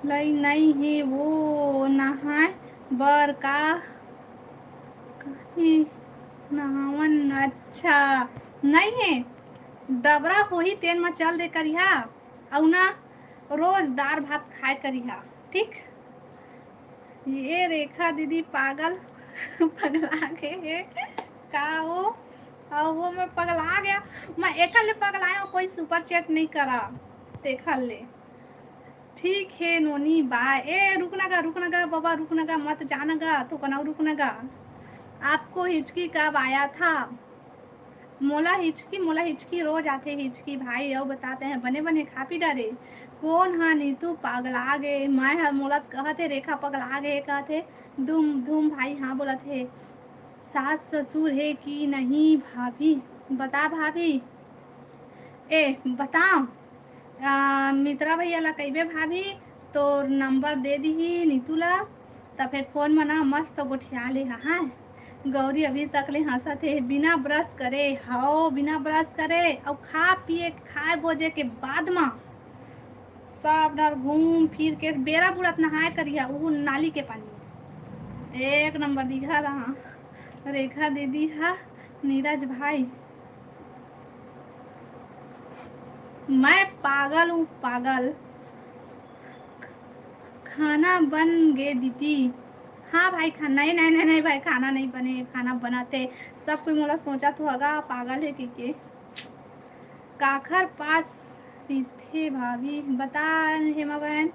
लई नहीं है वो नहाए बर का कहीं नहावन। अच्छा नहीं है डबरा हो ही तेल में चल दे करिहा और ना रोज दाल भात खाए करिहा। ठीक ये रेखा दीदी पागल पगला के है का हो। और वो मैं पगला गया, मैं एकल ले पगलाया कोई सुपर चैट नहीं करा देखल ले। ठीक है नोनी बाय। ए रुकना गा बाबा रुकना गा मत जाना गा तो कनाऊ रुकना गा। आपको हिचकी कब आया था? मोला हिचकी रोज आते हिचकी भाई। और बताते हैं बने बने खा पी डारे कौन हा नीतू पगला गे मैं हर मोला कहते रेखा पगला गे कहते धूम धूम भाई हाँ बोला थे। सास ससुर है कि नहीं भाभी? बता भाभी ए बताओ। मित्रा भैया ला कहिबे भाभी तो नंबर दे दी नीतू ला तो फिर फोन में ना मस्त गोठिया ले हाँ। गौरी अभी तक ले हंसा थे बिना ब्रश करे हाओ बिना ब्रश करे और खा पिए खाए बोझे के बाद में सब डर घूम फिर के बेरा बुड़त नहाए करिया वो नाली के पानी एक नंबर दिखा रहा। रेखा दीदी हा नीरज भाई मैं पागल हूँ पागल। खाना बन गए दीदी? हाँ भाई खाना नहीं नहीं नहीं नहीं भाई खाना नहीं बने खाना बनाते सब कोई मोला सोचा तो होगा पागल है कि काखर पास रीथे भाभी बता हेमा बहन।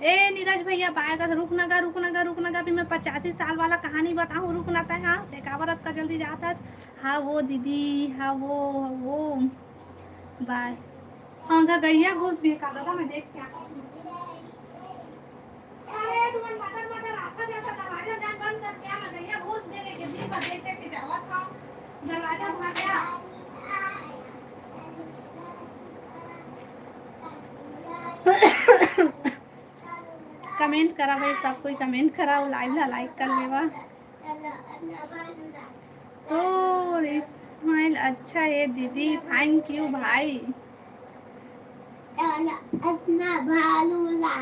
ए नीरज भैया पाएगा तो रुकना भी मैं 85 साल वाला कहानी बताऊँ रुकना था। हाँ देखावरत का जल्दी जाता। हाँ वो दीदी हाँ वो बाय। हाँ गैया घुस गई का दादा मैं देख क्या अरे तुम मटर मटर आखा जैसा दरवाजा जान बंद कर क्या मैं गैया घुस देने के दिन पर देख देख के जावा था दरवाजा भाग गया। कमेंट करा भाई सब कोई कमेंट करा लाइव ला लाइक कर लेवा तो स्माइल अच्छा है दीदी, थैंक यू भाई। अपना भालू ला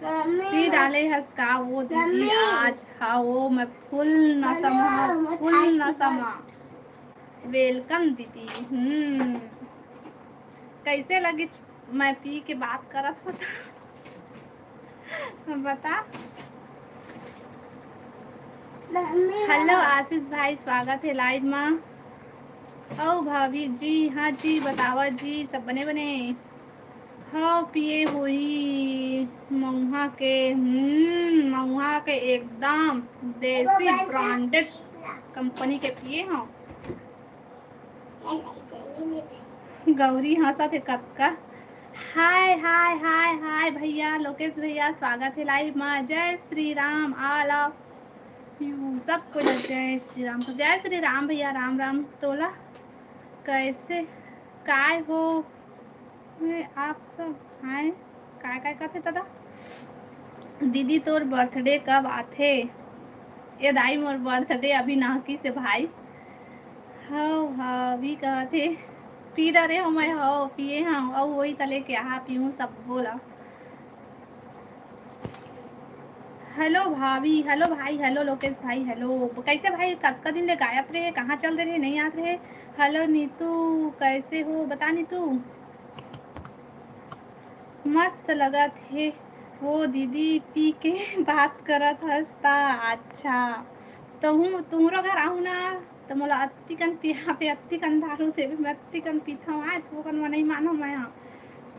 पी डाले हंसका वो दीदी आज, हाँ वो मैं फुल नसमा। वेलकम दीदी। कैसे लगी मैं पी के बात करत होता बता। हेलो आशीष भाई, स्वागत है लाइव में। ओ भाभी जी, हाँ जी बतावा जी, सब बने बने। हाँ पिए हुई महुआ के, महुआ के एकदम देसी ब्रांडेड कंपनी के पिए हाँ। गौरी हंसा थे कक्का। हाय हाय हाय हाय भैया लोकेश भैया, स्वागत है लाइव में। जय श्री राम आला यू सबको जय श्री राम को, जय श्री राम भैया, राम राम। तोला कैसे काय हो आप सब हैं, काय काय कहते दादा। दीदी तोर बर्थडे कब आथे। ये दाई मोर बर्थडे अभी नाकी से भाई। हाँ भाभी कहते पी डरे हो मैं, हो पिए हाँ और वही तले के हाँ पीऊँ सब बोला। हेलो भाभी, हेलो भाई, हेलो लोकेश भाई, हेलो कैसे भाई, कद दिन ले गायब रहे, कहाँ चल रहे, नहीं आते रहे। हेलो नीतू कैसे हो बता नीतू। मस्त लगा थे वो दीदी पी के बात करत हंसता। अच्छा तो हूँ तुम्हारा घर आहू ना तो मोला अत्ती कन पिया पे अत्ती कन दारू थे, मैं अत्ती कन पीता हूँ आए तो कन नहीं मानो मैं हाँ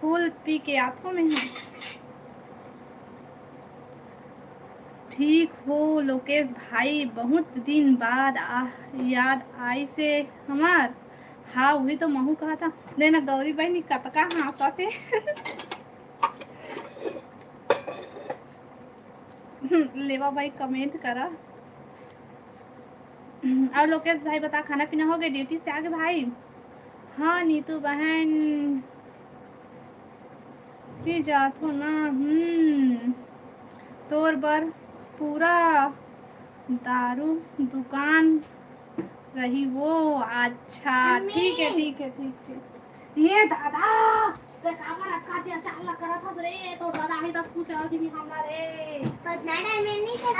फुल पी के आथो में हूँ। ठीक हो लोकेश भाई, बहुत दिन बाद याद आई से हमार। हाँ वही तो महू कहा था देना गौरी बहनी कतका हंसा थे लेवा भाई कमेंट करा। और लोकेश भाई बता खाना पीना हो गया, ड्यूटी से आ गए भाई। हाँ नीतू बहन की जात हो ना। तोर बर पूरा दारू दुकान रही वो। अच्छा ठीक है ठीक है ठीक है। ये दादा से काका रखा दिया चाल करा था रे तो दादा ही तक कुछ और दी हमरा रे नाडा में नहीं था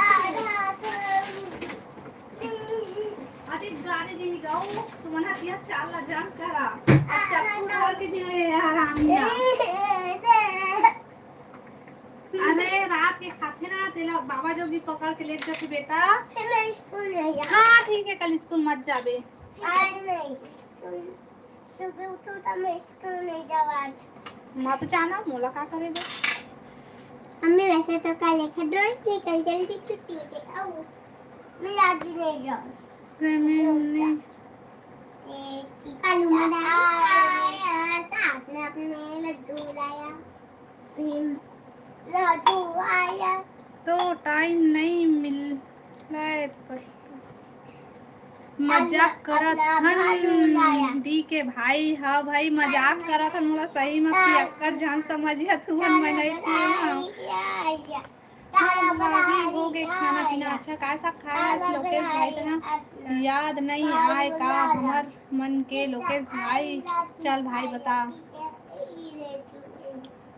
अति गाड़ी दी गाओ सुमना दिया चाल जान करा। अच्छा और की भी हराम अरे रात के खाते ना तेला बाबा जोगी पकड़ के ले जाते बेटा। मैं स्कूल नहीं जा। हाँ ठीक है कल स्कूल मत जाबे। आज नहीं सुबह उठो तो मैं स्कूल नहीं जाऊँ आज। मत जाना मोला का करेगा। मम्मी वैसे तो कल एक ड्राइंग की कल जल्दी छुट्टी होती है अब मैं आज नहीं जाऊँ। ने कल आया साथ में अपने लड्डू लाया लड्डू आया तो टाइम नहीं मिल मजाक करत हन डी के भाई। हाँ भाई मजाक करत हन मोला सही में पियक्कर जान समझिया तू मैं नहीं पिए। हाँ भाभी हो गए खाना पीना। अच्छा का सब खाया है लोकेश भाई तना याद नहीं आए का हमार मन के लोकेश भाई। चल भाई बता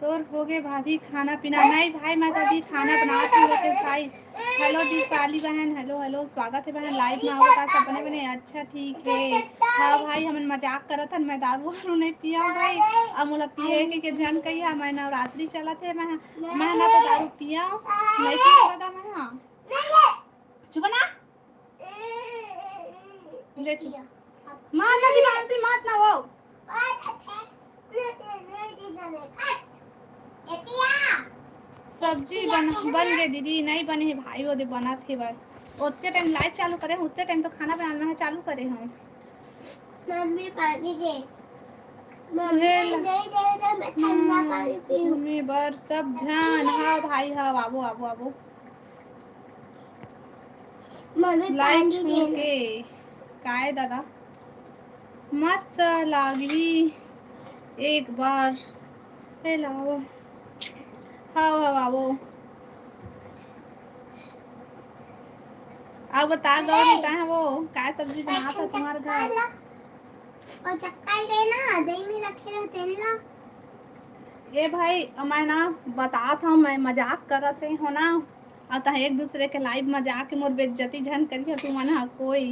तोर हो गए भाभी खाना पीना। नहीं भाई मैं तो अभी खाना बनाती हूँ लोकेश भाई। हेलो दीपाली बहन, हेलो हेलो स्वागत है बहन लाइव में आओ का सब बने बने। अच्छा ठीक है। हाँ भाई हम मजाक करत हन, मैं दारू वारू नहीं पिया भाई। अब मोला पिए के जन कहिया मैं नवरात्रि चलत है मैं ना तो दारू पिया नहीं पिया दादा मैं। हाँ चुप ना ले मार ना दीवानसी मात ना वो सब्जी बन गए दीदी। नहीं बने है भाई वो दे बना थे भाई उतने टाइम लाइव चालू करे उतने टाइम तो खाना बनाना है चालू करे हम। मम्मी पानी दे सुहेल नहीं दे मैं ठंडा पानी पीऊं। मम्मी बर सब जान। हाँ भाई हाँ आबो आबो आबो मम्मी लाइव पानी छोड़ दे के काय दादा मस्त लागली एक बार लाओ। हाँ हाँ आबो अब बता दो नहीं है वो क्या सब्जी बना था तुम्हारे घर। और चक्कर गए ना दही में रखे रहते हैं ना। ये भाई मैं ना बता था मैं मजाक करत रही हो ना अतः एक दूसरे के लाइव मजाक के मोर बेइज्जती झन करियो तू मना कोई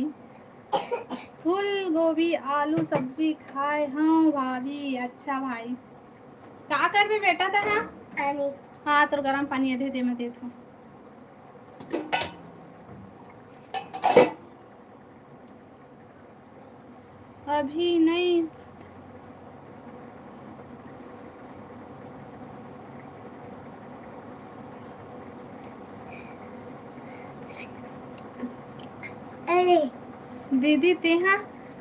फूल गोभी आलू सब्जी खाए हाँ भाभी अच्छा भाई का कर भी बेटा था हाँ पानी हाँ तो गरम पानी दे दे मैं देता हूँ अभी नहीं अरे दीदी तेहा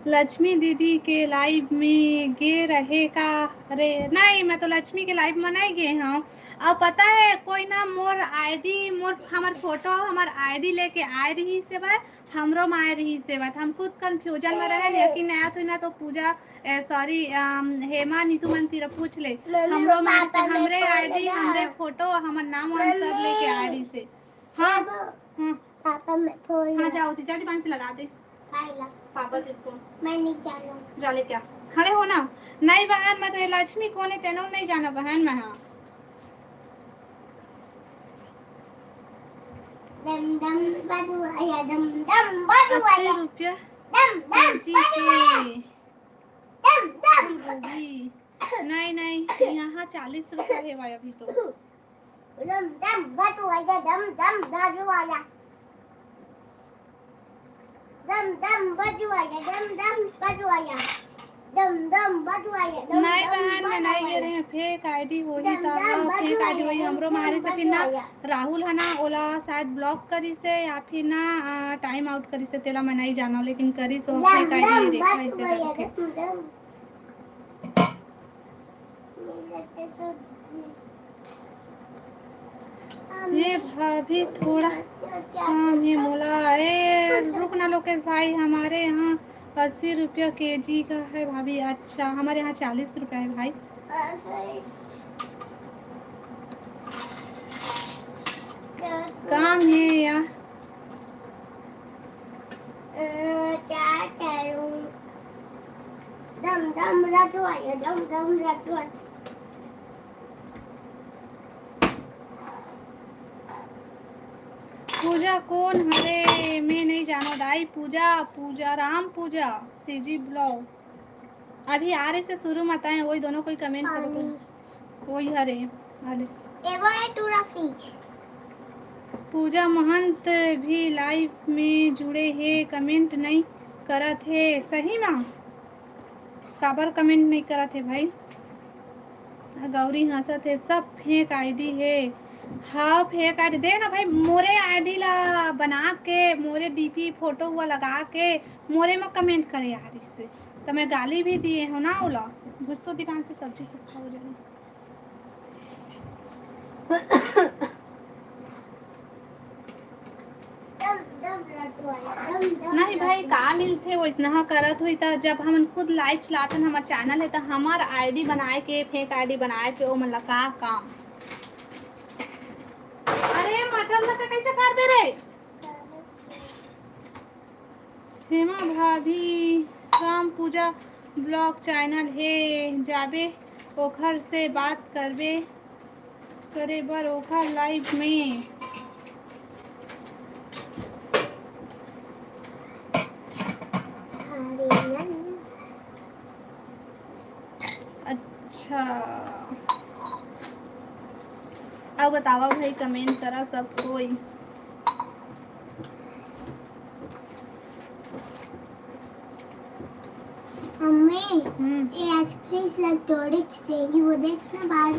लक्ष्मी दीदी के लाइव में गे रहे का अरे नहीं मैं तो लक्ष्मी के लाइव में नहीं गए हूँ अब पता है कोई ना मोर आईडी मोर हमार फोटो हमार आईडी लेके आए रही से बात हमरो में आए रही से बात हम खुद कंफ्यूजन में रहे लेकिन नया तो ना तो पूजा सॉरी हेमा नीतू मंतीरा पूछ ले हमरो में आए से हमरे आईडी हमरे फोटो हमार नाम वाम सब लेके आए रही से हाँ हाँ पापा मैं फोन हाँ जाओ चाटी पानी से लगा दे खाएगा। पापा देखो मैं नहीं जानू। जाले क्या खड़े हो ना नहीं बहन मैं तो ये लक्ष्मी कौन है तेनो नहीं जाना बहन मैं हाँ दम दम बजुआया दम दम बजुआया 80 रुपया दम दम जी बजुआया के दम दम गोभी नहीं नहीं यहाँ 40 रुपया है भाई अभी तो दम दम बजुआया दम दम बजुआया दम दम बजुआया दम दम बजुआया दम दम बजुआया नहीं बहन मैं नहीं गे रहे हैं फेक आईडी हो ही तब फेक आईडी वही हमरो मारे से फिर ना राहुल है ना ओला शायद ब्लॉक करी से या फिर ना टाइम आउट करी से तेला मैं नहीं जाना लेकिन करी सो फेक आईडी देखा इसे करके ये भाभी थोड़ा काम है मोला ए रुक ना लोकेश भाई हमारे यहाँ 80 रुपया केजी का है भाभी अच्छा हमारे यहाँ 40 रुपया है भाई काम है यार क्या करूं दम दम रजवाया दम दम रजवाया पूजा कौन हरे मैं नहीं जानो दाई पूजा पूजा राम पूजा सीजी ब्लॉग अभी आ रहे से शुरू मत आए वही दोनों कोई कमेंट करते हैं कोई हरे अरे पूजा महंत भी लाइव में जुड़े हैं कमेंट नहीं करत है सही ना काबर कमेंट नहीं करत है भाई गौरी हंसत है सब फेक आईडी है हाँ फेक आईडी दे ना भाई मोरे आईडी ला बना के मोरे डीपी फोटो हुआ लगा के मोरे में कमेंट करे यार इससे तो मैं गाली भी दिए हो ना ओला गुस्सो दुकान से सब्जी सब खा हो जाए नहीं भाई का मिलते वो इतना करत हुई था जब हम खुद लाइव चलाते हैं हमारा चैनल है तो हमार आईडी बनाए के फेक आईडी बनाए के वो मतलब का काम अरे मटन लगा कैसे कर दे रे हेमा भाभी राम पूजा ब्लॉग चैनल है जाबे ओखर से बात करबे करे बर ओखर लाइव में अच्छा अब बतावा भाई कमेंट करा सब कोई ये आज फ्रिज लग थोड़ी देगी वो देखना बाहर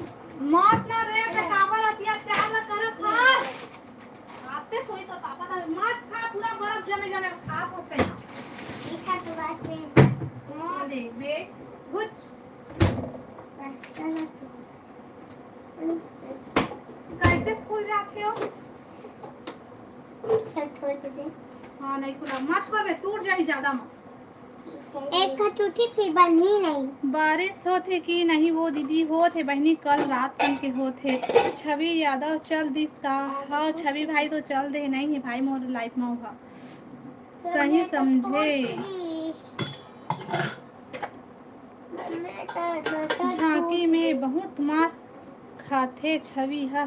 मौत ना रे काबर अत्याचार ल करत है आते सोई तो पापा ना मत खा पूरा बर्फ जमे जमे खा पोसे देखा तो बात में हां दे बे कुछ बस चला कैसे फूल जाते हो चल छोड़ दे हाँ नहीं खुला मत कर टूट जाए ज्यादा मत एक का टूटी फिर बनी नहीं बारिश होते कि नहीं वो दीदी होते बहनी कल रात तक के होते छवि यादव चल दिस का हाँ छवि भाई तो चल दे नहीं है भाई मोर लाइफ में होगा सही समझे झांकी में बहुत मार खाते छवि है।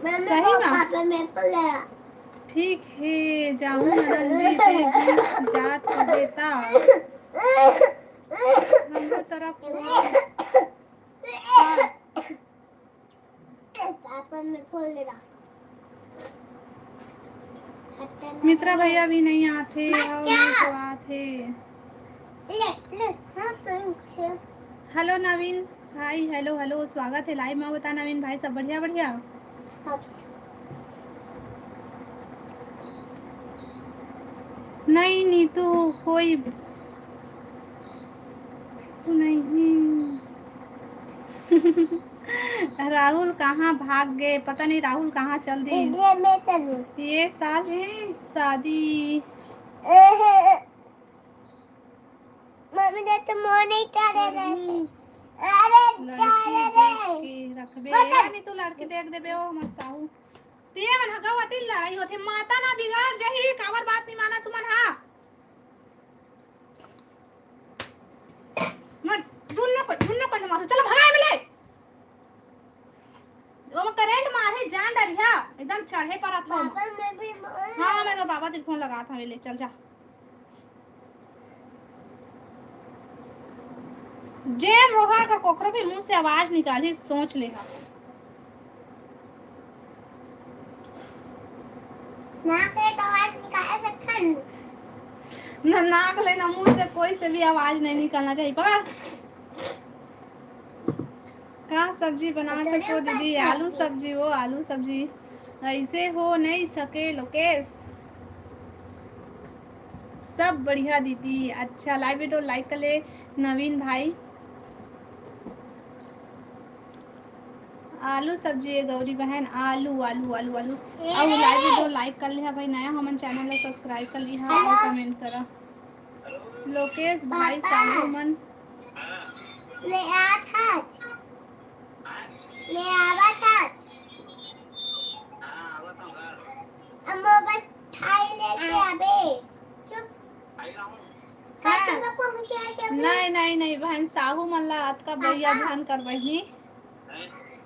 सही ना? ठीक है जाऊँ नंदी से भी जात को बेटा हमरो तरफ मित्रा भैया भी नहीं आते और नहीं तो आते। हेलो नवीन भाई, हेलो हेलो, स्वागत है लाइव में। बता नवीन भाई सब बढ़िया बढ़िया। नहीं नीतू कोई नहीं राहुल कहाँ भाग गए, पता नहीं राहुल कहाँ चल दी। ये साल शादी मम्मी ने तो मुंह नहीं करे रखबे नहीं तू लड़की देख देबे ओ हमर साहू ते मन हगवती लड़ाई होथे माता ना बिगाड़ जही कावर बात नहीं माना तुमन हा मत ढूंढना पर मारो चलो भगाए मिले वो करंट मारे जान डरिया एकदम चढ़े पर था। हां मैं तो बाबा तेरे फोन लगा था ले चल जा जेम रोहा का कोकरो भी मुंह से आवाज निकाली सोच लेगा नाक से तो आवाज निकाल सकन ना नाक लेना मुंह से कोई से भी आवाज नहीं निकलना चाहिए। पर का सब्जी बना के सो दीदी आलू सब्जी वो आलू सब्जी ऐसे हो नहीं सके लोकेश सब बढ़िया दीदी। अच्छा लाइव वीडियो लाइक कर ले नवीन भाई। आलू सब्जी है गौरी बहन आलू आलू आलू आलू और लाइव वीडियो लाइक कर लिया भाई नया हमन चैनल ला सब्सक्राइब कर लिया और कमेंट करा। लोकेश भाई साहू मन ले आ था ले आवा था अम्मा बैठाई लेके आबे चुप काका का पहुंचे जब नहीं बहन साहू मन ला अत का भैया ध्यान कर बही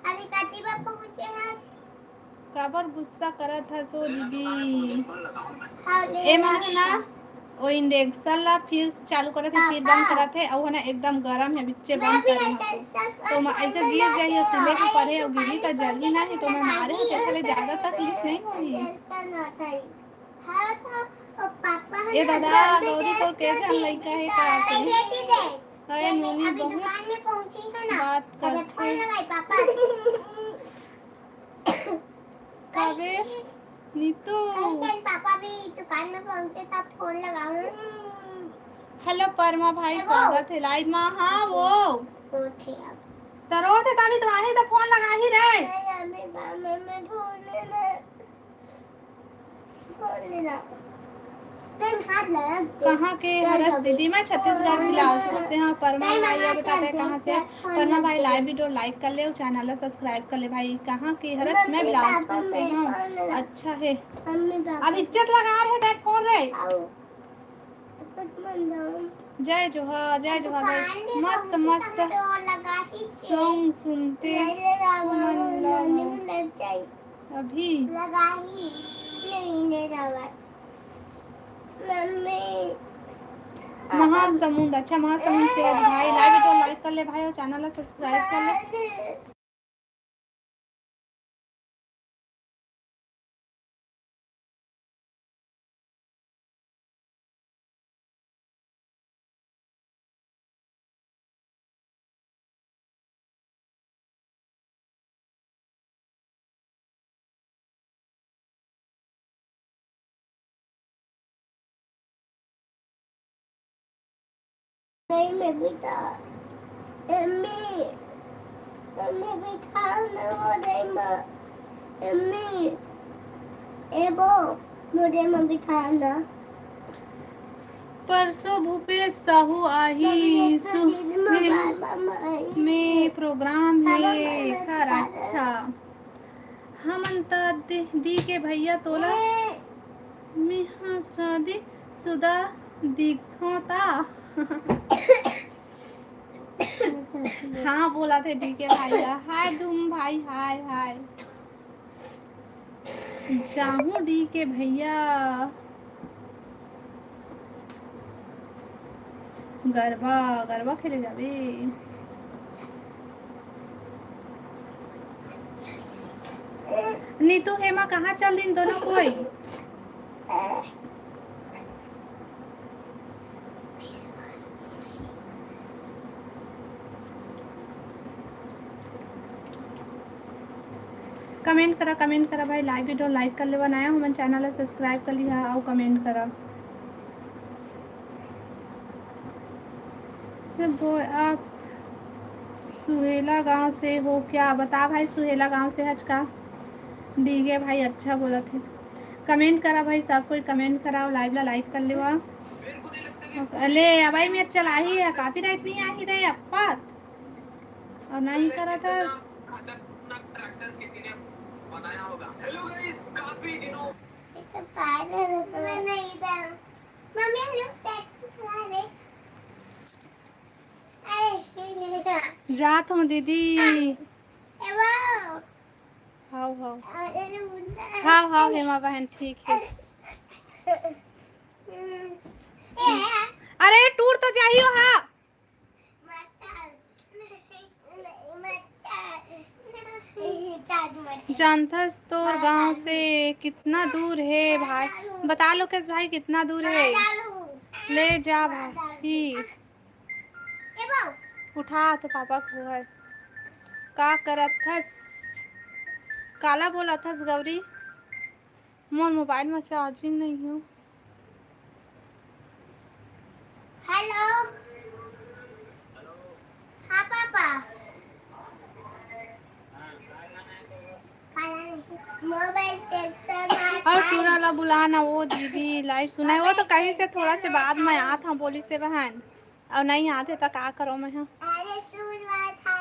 अभी काची बा पहुंचे आज काबर गुस्सा करत है सो दीदी हाँ ले ए मन है ना ओ इंडक्शन ला फिर चालू करत है फिर बंद करत है और ना एकदम गरम है बिच्चे बंद करे तो मैं ऐसे गिर जाइए सिले पे पड़े और गिरी तो जल्दी ना है तो मैं मारे हो चले ज्यादा तकलीफ नहीं होगी। ये दादा गौरी तो कैसे लड़का है का अरे नूनी बहुत बात करते कबे नीतू पापा भी दुकान में पहुंचे तब फोन लगाओ। हेलो परमा भाई स्वागत है लाइव में। हाँ वो उठे अब तरो थे तभी तुम्हारे तो फोन लगा ही रहे कहाँ के हरस दीदी मैं छत्तीसगढ़ बिलासपुर से। हाँ परमा भाई ये बताते हैं कहाँ से। परमा भाई लाइव वीडियो लाइक कर ले और चैनल सब्सक्राइब कर ले भाई। कहाँ के हरस मैं बिलासपुर से हूँ। अच्छा है अब इज्जत लगा रहे थे फोन रे जय जोहार भाई मस्त मस्त सॉन्ग सुनते अभी महासमुंद। अच्छा महासमुंद से भाई लाइव वीडियो लाइक कर ले भाई और चैनल सब्सक्राइब कर ले। नहीं मैं बेटा मम्मी बेटा ना हो दे मां मम्मी एबो मुझे मम्मी बिठा ना परसों भूपेश साहू आही में प्रोग्राम है खर। अच्छा हम दी के भैया तोला मिहा शादी सुदा दिखता हाँ बोला थे डी के भाई का। हाय तुम भाई, हाय हाय। जाहू डी के भैया। गरबा गरबा खेले जाबे। नीतू हेमा कहाँ चल दिन दोनों कोई। कमेंट करा भाई। लाइव वीडियो लाइक कर ले, बनाया हूँ मैं चैनल सब्सक्राइब कर लिया और कमेंट करा। आप सुहेला गांव से हो क्या? बता भाई, सुहेला गांव से हज का। डीगे भाई अच्छा बोला थे। कमेंट करा भाई, सब कोई कमेंट करा और लाइव ला लाइक कर ले। अले भाई मेरे चला ही है, कॉपीराइट नहीं आ ही रहे अप्पा। और नहीं करा था। जात हूँ दीदी। हाँ हाँ हाँ हाँ हेमा बहन ठीक है। अरे टूर तो जाइयो। हाँ जानथस तोर गांव से कितना दूर है भाई? बता लो किस भाई कितना दूर है। ले जा भाई। उठा तो पापा को है। का करत थस? काला बोला थस गौरी। मोर मोबाइल में चार्जिंग नहीं हो। हेलो। हाँ पापा। मोबाइल से और पूरा ला बुलाना वो दीदी लाइव सुना है। वो तो कहीं से थोड़ा से बाद में आ था बोली से बहन। और नहीं आते तो का करो मैं। हाँ अरे सुन बात है।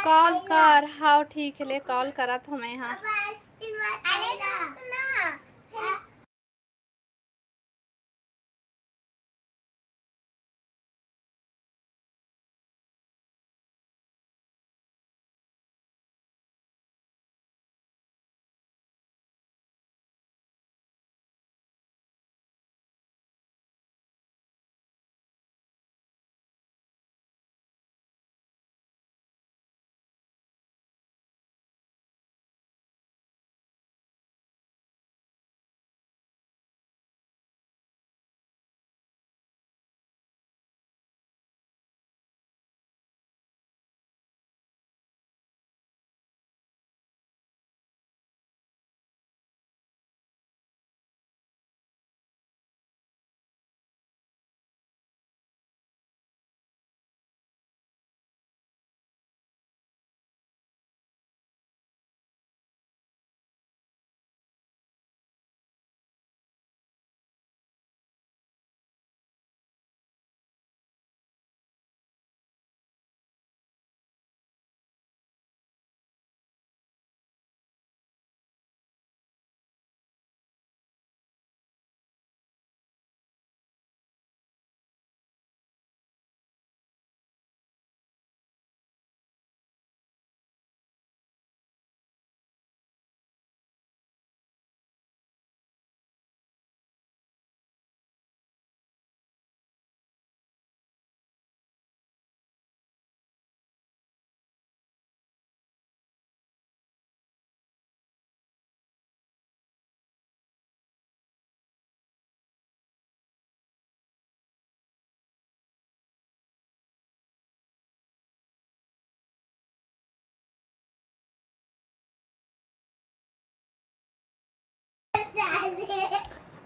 कॉल कर। हाँ ठीक है ले कॉल करा था मैं। हाँ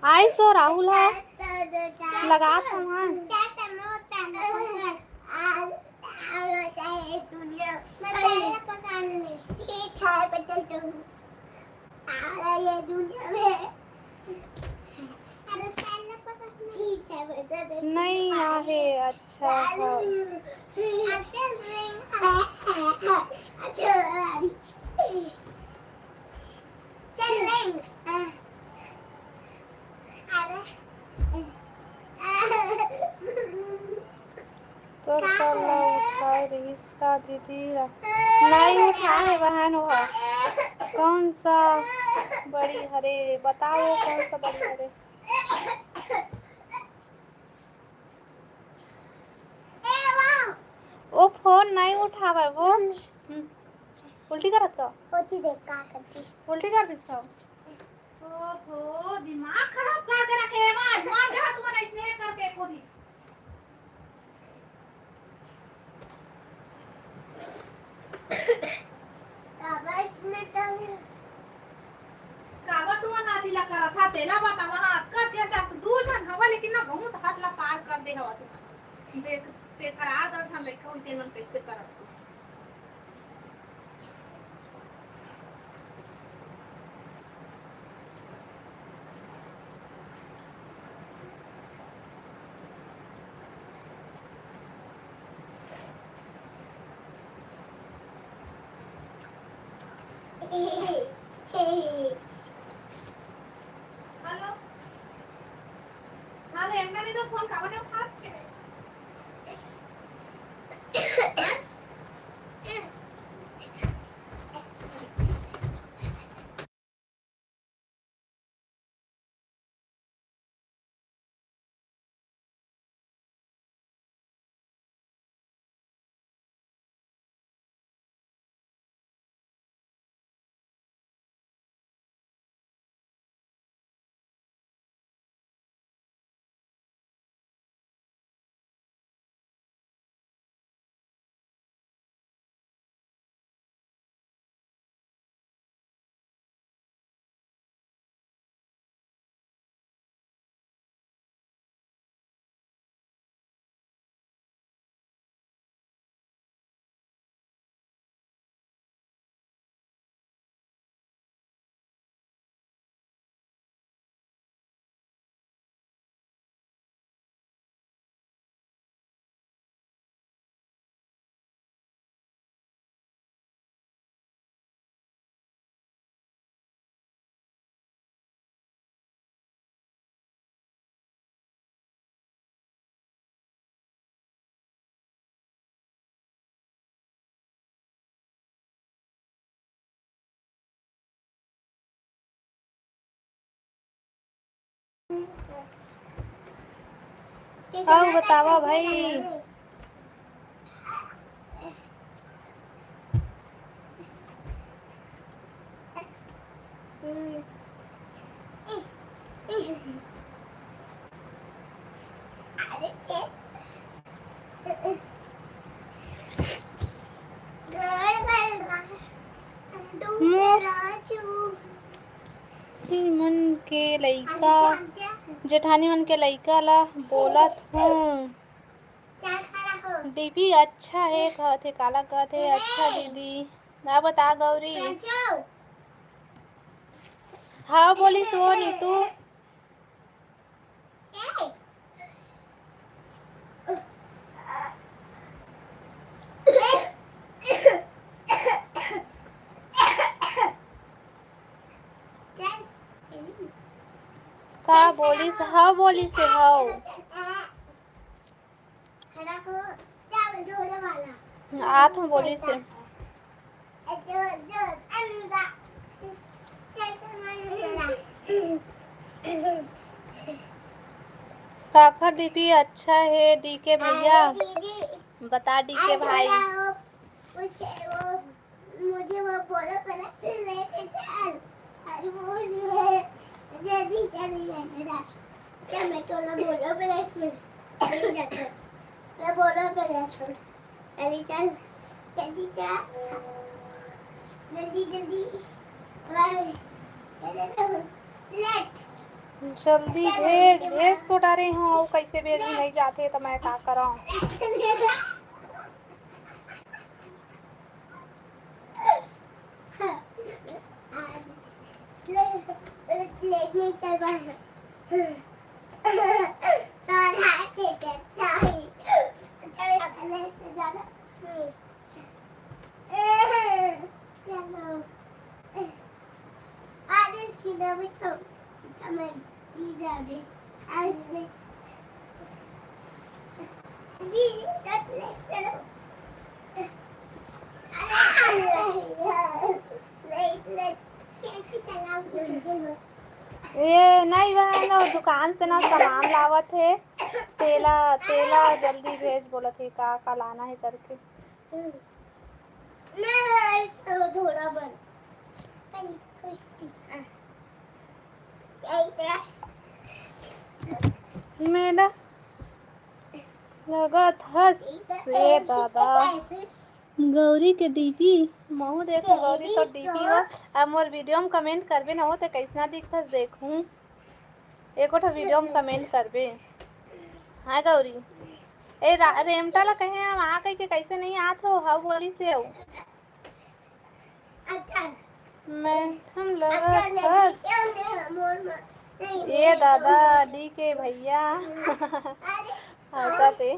आई सो राहुल है लगा था वहाँ। मैं पहले पकड़ ले। ठीक है बदल दूँ। ये दुनिया में अरे पहले पकड़ ठीक है बदल दे। नहीं आहे अच्छा है। चल रिंग तो कला उठाए रहीस का दीदी नहीं उठाए बहन हुआ कौन सा बड़ी हरे बताओ कौन सा बड़ी हरे वो फोन नहीं उठावे वो उल्टी करत का उल्टी कर दी सब ओहो दिमाग खराब करके रखे मार जा तू ना इसने करके खुद काबर तू ना दिला करा था तेला बता वहां कर दिया चाह दू जन हवा लेकिन ना बहुत हाथ ला पार कर दे हवा तू देख ते करा दर्शन लेखा होई तेन कैसे करत हेलो हां रे मैंने तो फोन काबर ने उठा आओ बतावा भाई मन के लइका जेठानी मन के लइका ला बोलत हूँ दीदी अच्छा है कहते काला कहते अच्छा दीदी ना बता गौरी हाँ बोली सो नीतू का बोली से हाँ बोली से हाँ आठ बोली से काका दीदी अच्छा है डीके भैया बता डीके भाई मुझे वो बोलो लेके चल अरे वो जल्दी चली है मेरा क्या मैं तो ना बोलो पहले इसमें नहीं जाता मैं बोलो पहले इसमें जल्दी चल जल्दी जल्दी लेट जल्दी भेज तो डारे हूँ कैसे भेज नहीं जाते तो मैं क्या कराऊँ लेट नहीं करवा तो हाथे देता है चलो करने से ज्यादा चलो आज सीधा बिठो हमें दी जाओगे आज में दी चलो ये नहीं बहन वो दुकान से ना सामान लावत है। तेला तेला जल्दी भेज बोला थे का लाना है करके। थोड़ा बन मेरा लगत हस ये दादा गौरी के डीपी महू देखो गौरी तो डीपी हो। अब मोर वीडियो में कमेंट करबे ना हो तो कैसना दिखथस देखूं। एको ठो वीडियो में कमेंट करबे। हाँ गौरी ए रेमटा ला कहे हम आ कह के कैसे नहीं आत हो हाउ बोली से हो मैं हम लगत हस ये दादा डी के भैया हंसा थे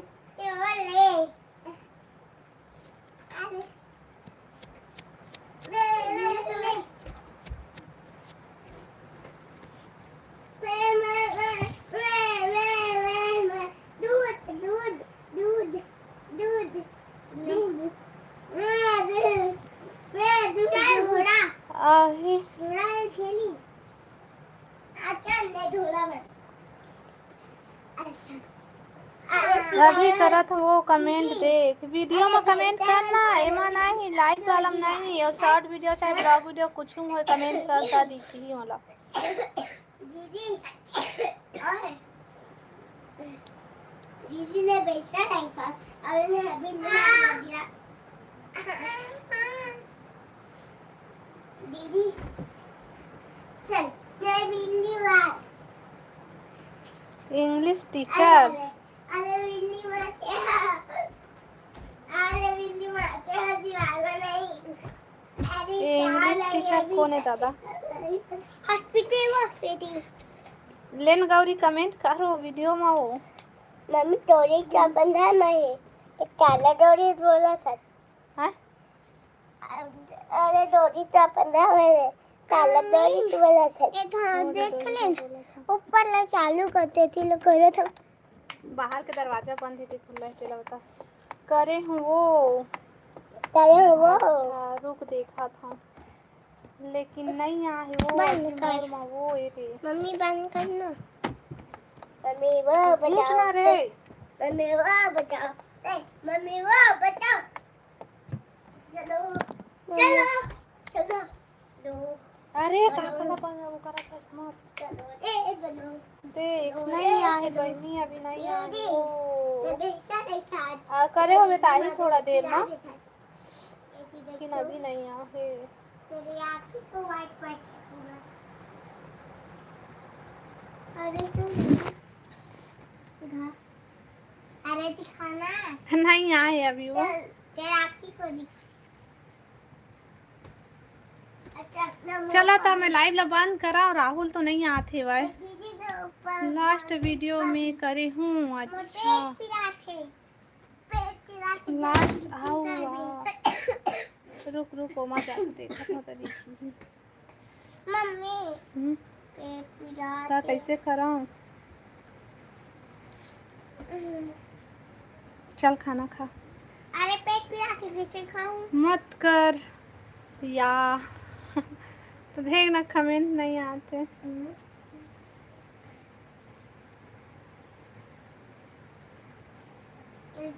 आहे अभी करत वो कमेंट देख वीडियो में कमेंट करना एमा नहीं लाइक वाला में नहीं और शॉर्ट वीडियो चाहे ब्लॉग वीडियो कुछ हो कमेंट करता दिखी होला दीदी दीदी ने बेचा नहीं था और ने अभी नहीं दिया दीदी चल मैं बिल्ली बात इंग्लिश टीचर अरे बिल्ली बात अरे बिल्ली बात दीवार नहीं अरे इंग्लिश टीचर कौन है दादा हॉस्पिटल में लेन गौरी कमेंट करो वीडियो में वो मम्मी डोरी का बंधा नहीं एक काला डोरी बोला था हाँ अरे डोरी का बंधा है काला डोरी बोला था ये धान देख ले ऊपर ला चालू करते थे लोग करे था बाहर के दरवाजा बंद थी खुला है तेला बता करे हूँ वो अच्छा रुक देखा था लेकिन नहीं आया है वो बंद कर वो ये थे मम्मी बंद करना मम्मी वो पूछना रे मम्मी वो बचाओ मम्मी वो बचाओ चलो चलो चलो लो अरे काकला पाया वो करा था स्मार्ट चलो ए चलो देख नहीं आया है गर्मी अभी नहीं आया है वो मैं बेचा नहीं था करे हो ताही थोड़ा देर ना लेकिन अभी नहीं आया है तेरी आँखें को वाइट वाइट पूरा अरे तू अरे दिखाना नहीं आया है अभी वो तेरी आँखें को दिखा अच्छा चला था मैं लाइव ला बंद करा और राहुल तो नहीं आते भाई दीदी के ऊपर लास्ट वीडियो में करे हूँ अच्छा लास्ट आओ रुक रुक ओमा जा देखा था तरी मम्मी पेट ता कैसे कराऊं चल खाना खा अरे पेट पिला के कैसे खाऊं मत कर या तो देख ना कमेंट नहीं आते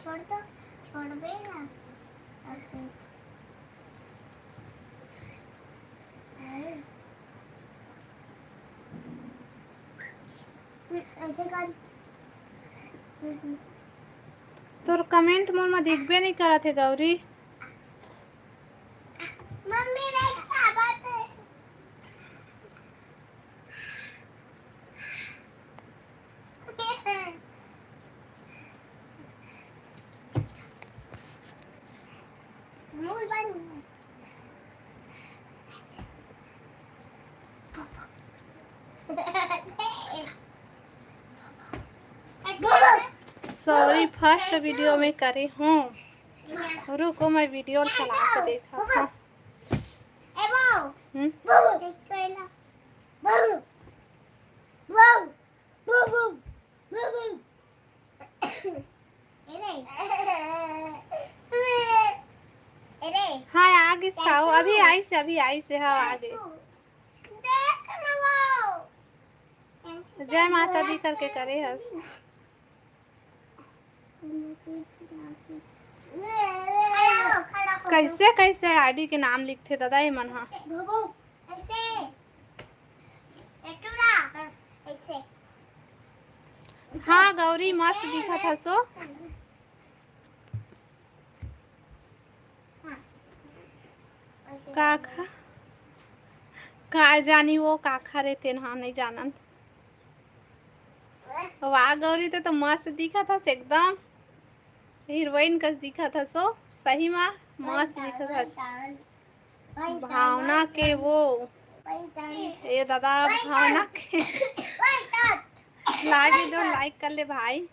छोड़ दो छोड़ दे ना अच्छा ऐसे कर तोर कमेंट मोर में दिखबे नहीं करा थे गौरी मम्मी ने क्या बात है मुंह बंद अभी फर्स्ट वीडियो में करे हूँ। रुको मैं वीडियो चला के देखा था। हाँ आगे खाओ, अभी आई से हाँ आगे। जय माता दी करके करे हस। कैसे कैसे आईडी के नाम लिखते दादा ये मन हाँ। हाँ गौरी मस्त दिखा था सो। काखा का जानी वो काखा रहते ना नहीं जानन। वाह गौरी तो मस्त दिखा था एकदम हीरोइन कस दिखा था सो। सही में मस्त दिखा था। भावना के वो ये दादा भावना के लाइक वीडियो लाइक कर ले भाई।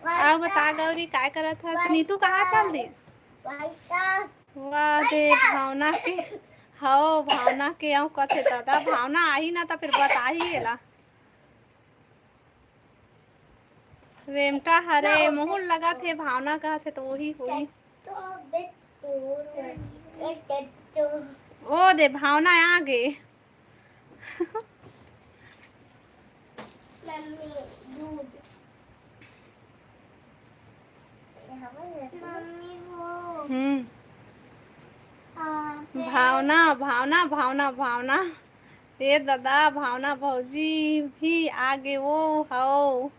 अब बता गौरी काय करत था। नीतू कहाँ चल दिस। वाह दे भावना के हो भावना के आऊ कथे दादा भावना आई ना तो फिर बता ही गेला। रेमटा हरे मोहन लगा थे भावना का थे तो वही हुई। ओ दे भावना आ गए। भावना भावना भावना भावना ये दादा भावना भौजी भी आगे वो हो।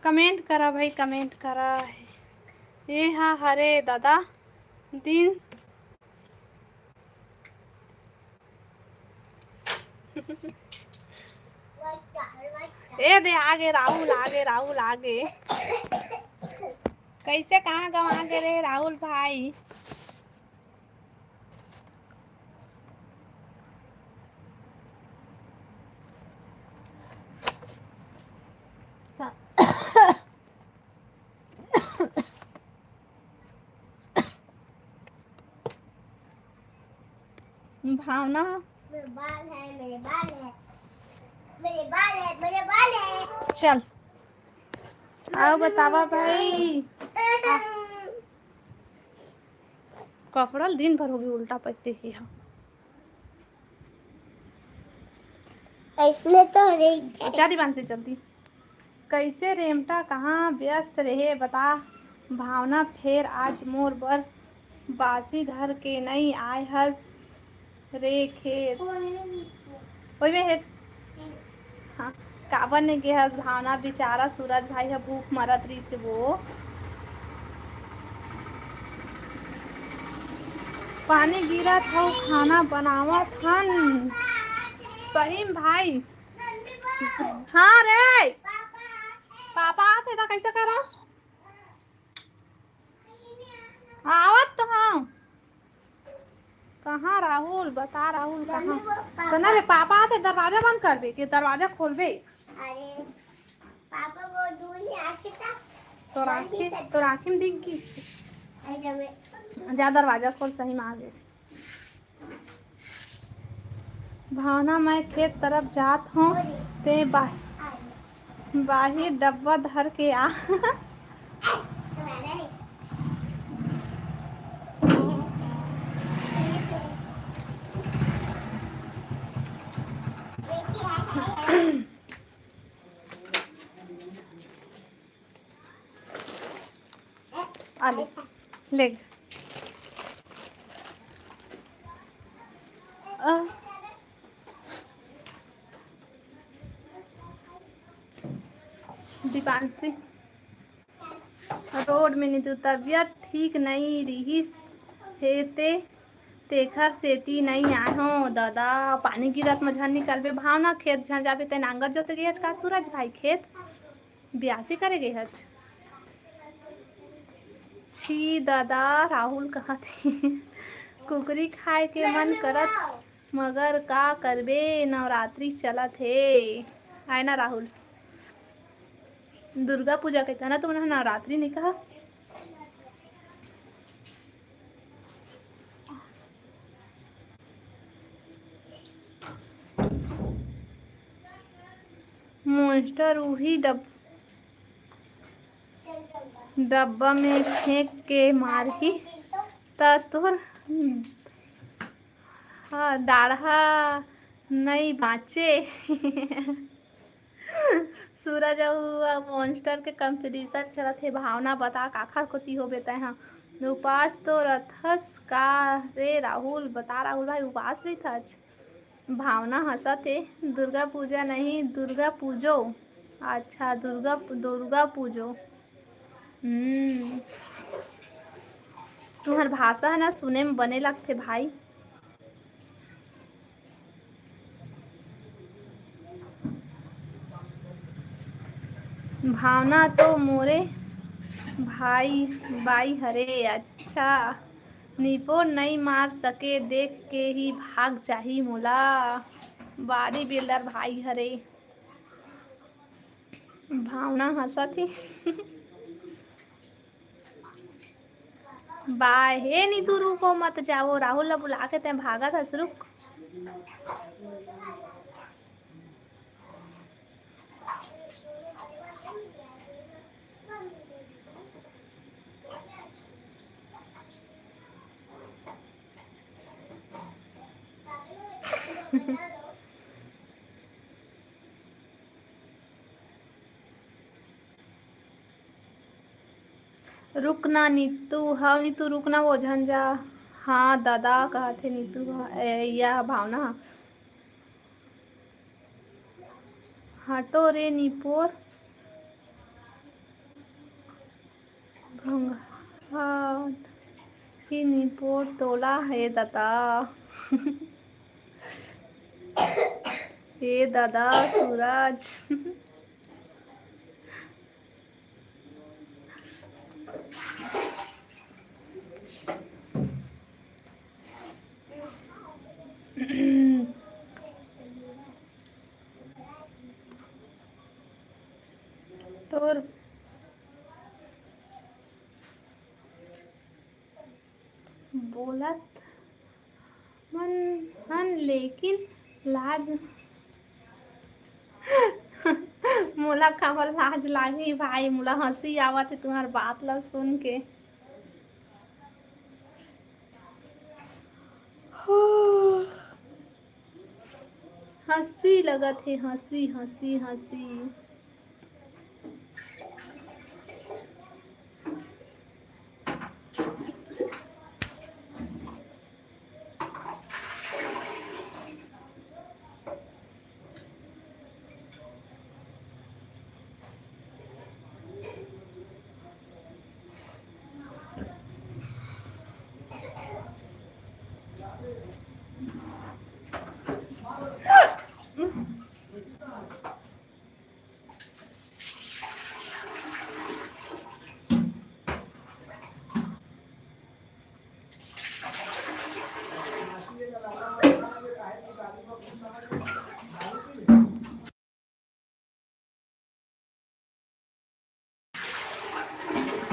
कमेंट करा भाई कमेंट करा। ये हाँ हरे दादा दिन ए दे आगे राहुल आगे कैसे कहाँ गवा गए रे राहुल भाई। भावना मेरे बाल है मेरे बाल है। चल आओ बतावा भाई। कपड़ा दिन भर होगी उल्टा पहनते ही हम। इसमें तो नहीं जल्दी बन से जल्दी। कैसे रेमटा कहाँ व्यस्त रहे बता। भावना फेर आज मोर बर बासी धर के नहीं आय हस रे खेत ओई में है। हाँ काबर ने गे हस भावना बेचारा सूरज भाई है भूख मरत रही से वो। पानी गिरा था खाना बनावा थन सही भाई। हाँ रे पापा आते तो कैसे करो आवत तो हाँ। कहाँ राहुल बता राहुल कहाँ तो ना रे पापा आते दरवाजा बंद कर बे कि दरवाजा खोल बे। अरे पापा वो दूरी आके था तो राखी में दिख गई। जा दरवाजा खोल सही में आ गए। भावना मैं खेत तरफ जात हूँ ते बाहिर डब्बा धर के आ। आले लेग दीपांशी रोड में नीतू तबीयत ठीक नहीं रही हे तेखर सेती नहीं आए हो दादा। पानी गिरत मझन निकलबे भावना खेत झन जाबे ते नांगर जोते गए का सूरज भाई खेत ब्यासी करे गए हज। छी दादा राहुल कहा थी कुकरी खाए के मन करत मगर का करबे नवरात्रि चलत हे। आए ना राहुल दुर्गा पूजा कहता ना तुमने नवरात्रि नहीं कहा। मॉन्स्टर वही डब्बा में फेंक के मारही त तोर दाढ़ा नहीं बाँचे सूरज अउ मॉन्स्टर के कंपटीशन चलत हे। भावना बता काखर कोती हो बेता हाँ उपास तो रथस का रे राहुल बता राहुल भाई उपास रही था आज। भावना हंसत है दुर्गा पूजा नहीं दुर्गा पूजो। अच्छा दुर्गा पूजो। तुम्हार भाषा है ना सुने में बने लगते भाई। भावना तो मोरे भाई बाई हरे। अच्छा निपो नहीं मार सके देख के ही भाग जाही मोला बॉडी बिल्डर भाई हरे। भावना हंसा थी बाय हे नीतू रुको मत जाओ राहुल ला बुला के तैं भागा था रुक। रुकना नीतू हाँ नीतू रुकना वो झंझा। हाँ दादा कहा थे नीतू या भावना हटो रे निपोर भंगात ही निपोर तोला है दादा हे दादा सूरज तोर बोलत मन लेकिन लाज मोला खबर लाज लागी भाई मोला हंसी आवत है तुम्हार बात ला सुन के। हंसी लगत है हंसी हंसी हंसी।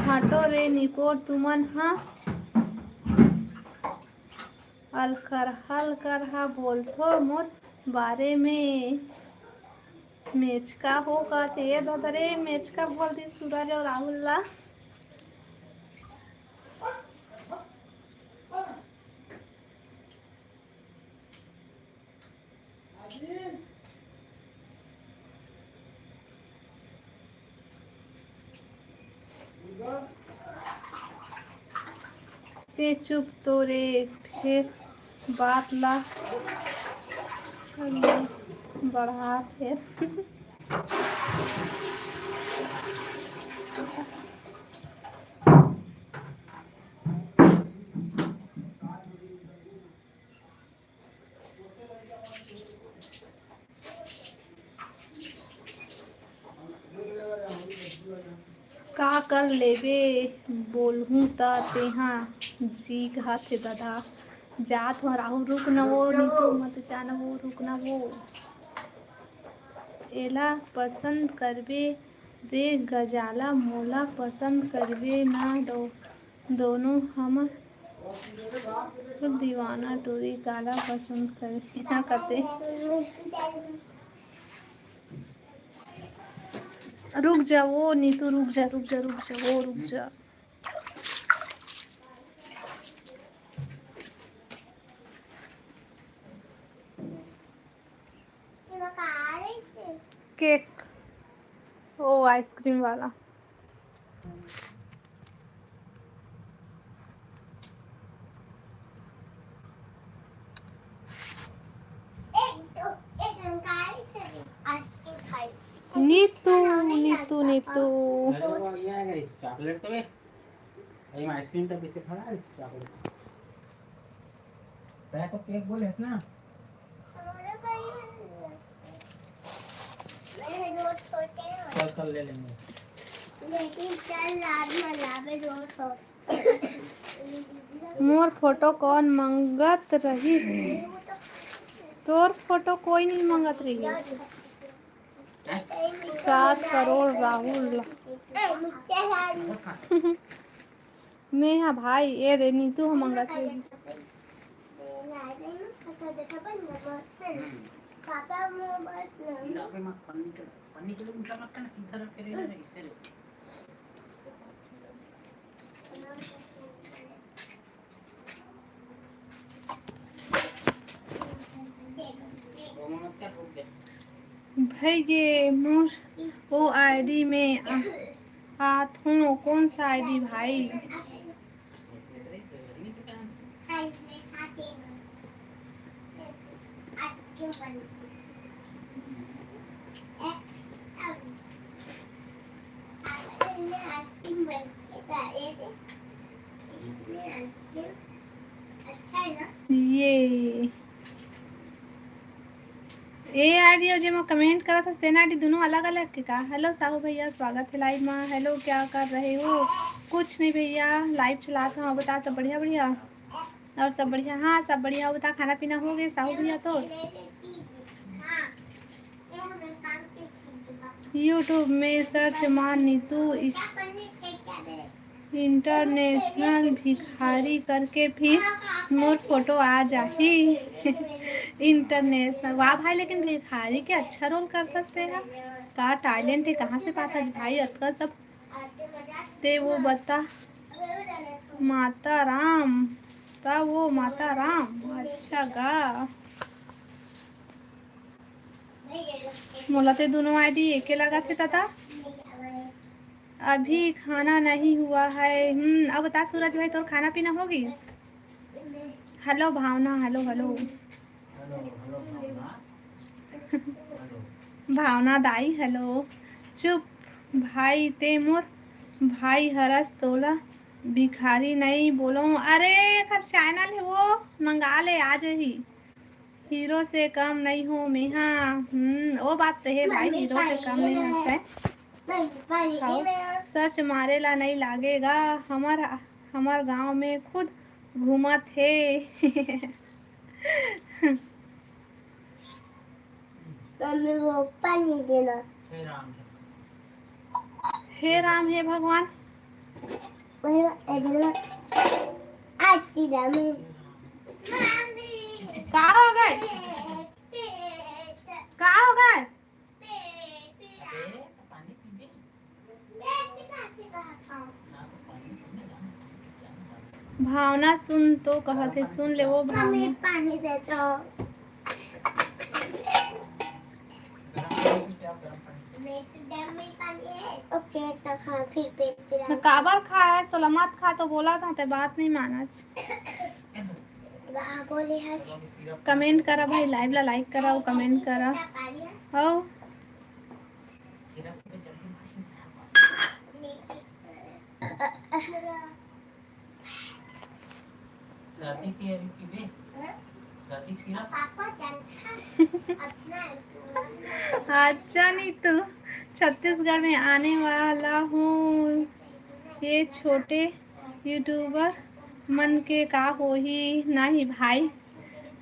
हटो रे निपोर तुमन हाँ अलकर बोलथो मोर बारे में मेचका हो का थे दादा रे मेचका बोल दी सूरज और राहुल ला। ते चुप तो रे फिर बात ला बढ़ा फिर कर लेबे बोलहूँ त तेहा जी घाथे दादा जात हो राहु रुक न वो नीतू मत जाना वो रुक न वो एला पसंद करबे रे गजाला मोला पसंद करबे ना दोनों हम दीवाना टोरी काला पसंद करबे ना कते रुक जा वो नीतू रुक जा रुक जा रुक जा वो रुक जा केक ओ आइसक्रीम वाला नीतू नीतू नीतू चॉकलेट तो आइसक्रीम तो पीछे खड़ा है चॉकलेट तो केक बोले ना कल ले लेंगे लेकिन चल लाद में लावे मोर फोटो कौन मंगत रहीस तोर फोटो कोई नहीं मंगत रही 7 करोड़ राहुल मैं हाँ भाई ये दे नीतू हम मंगत रही पापा मोबाइल पन्नी के उल्टा मत करना सीधा रख के रहना इसे भाई ये मोर ओ आईडी में हाथ हूँ कौन सा आईडी भाई ये आईडी और जो मैं कमेंट करा था सेना आईडी दोनों अलग अलग के का हेलो साहू भैया स्वागत है लाइव में हेलो क्या कर रहे हो कुछ नहीं भैया लाइव चलाता हूँ बता सब बढ़िया बढ़िया और सब बढ़िया हाँ सब बढ़िया हो बता खाना पीना हो गया साहू भैया तो यूट्यूब में सर्च मार नीतू इंटरनेशनल भिखारी करके फिर मोर फोटो आ जाही इंटरनेशनल वाह भाई लेकिन भिखारी के अच्छा रोल करता से है का टैलेंट है कहाँ से पाता भाई अतका सब ते वो बता माता राम ता वो माता राम अच्छा गा मोला ते दोनों आईडी एके लगा थे तथा अभी खाना नहीं हुआ है अब बता सूरज भाई तोर खाना पीना होगी हेलो भावना हेलो हेलो भावना दाई हेलो चुप भाई ते मोर भाई हरस तोला भिखारी नहीं बोलो अरे चैनल है वो मंगा ले आज ही हीरो से कम नहीं हो मैं हाँ वो बात तो है भाई हीरो से कम नहीं होता है सर्च मारेला नहीं लागेगा हमार गांव में खुद घूमा थे वो पानी देना हे राम हे भगवान का हो गए का हो गए भावना सुन तो कहते सुन ले वो भावना पानी दे तो ओके तो खा फिर पेट पिला काबर खा है सलामत खा तो बोला था ते बात नहीं माना बोले है कमेंट करा भाई लाइव ला लाइक करा और कमेंट करा हो शादी की अभी की बे शादी सिर्फ पापा जानता अपना अच्छा नहीं तू छत्तीसगढ़ में आने वाला हूँ ये छोटे यूट्यूबर मन के का होही नहीं भाई,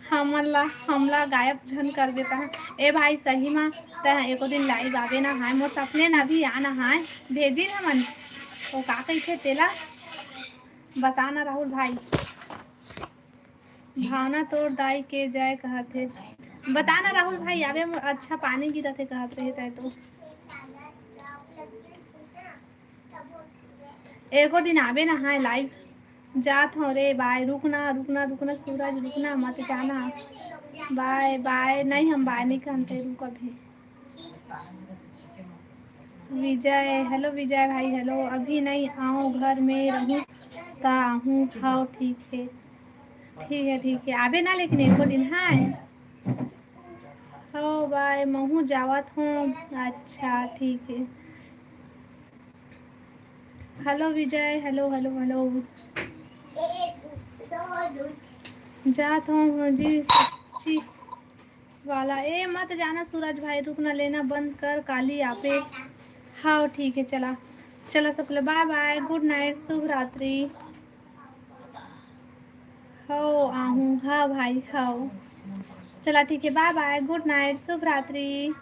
हमला गायब झन कर देता है। ए भाई सही में तय एको दिन लाइव आवे ना है, मोर सपने न भी आना है, भेजी ना मन तो का कइसे तेला बताना राहुल भाई। भावना तोड़ दाई के जाए कहते, बताना राहुल भाई आवे मोर अच्छा पानी गिरते कहत रहे तय तो एको दिन आवे ना है लाइव जात हो रे। बाय, रुकना रुकना रुकना सूरज, रुकना मत जाना। बाय बाय, नहीं हम बाय नहीं कहते, रुक अभी। विजय, हेलो विजय भाई, हेलो। अभी नहीं आऊँ, घर में रहूँ ता हूँ। हाँ ठीक है ठीक है, आवे ना लेकिन एको दिन है। हो बाय, महू जावत हूँ। अच्छा ठीक है। हेलो विजय, हेलो हेलो हेलो। जात हूँ जी सच्ची वाला। ए मत जाना सूरज भाई, रुकना, लेना बंद कर काली आपे। हाँ ठीक है, चला चला सबले बाय बाय, गुड नाइट, शुभ रात्रि। हो आहूँ, हाँ भाई हाँ, चला ठीक है, बाय बाय, गुड नाइट, शुभ रात्रि।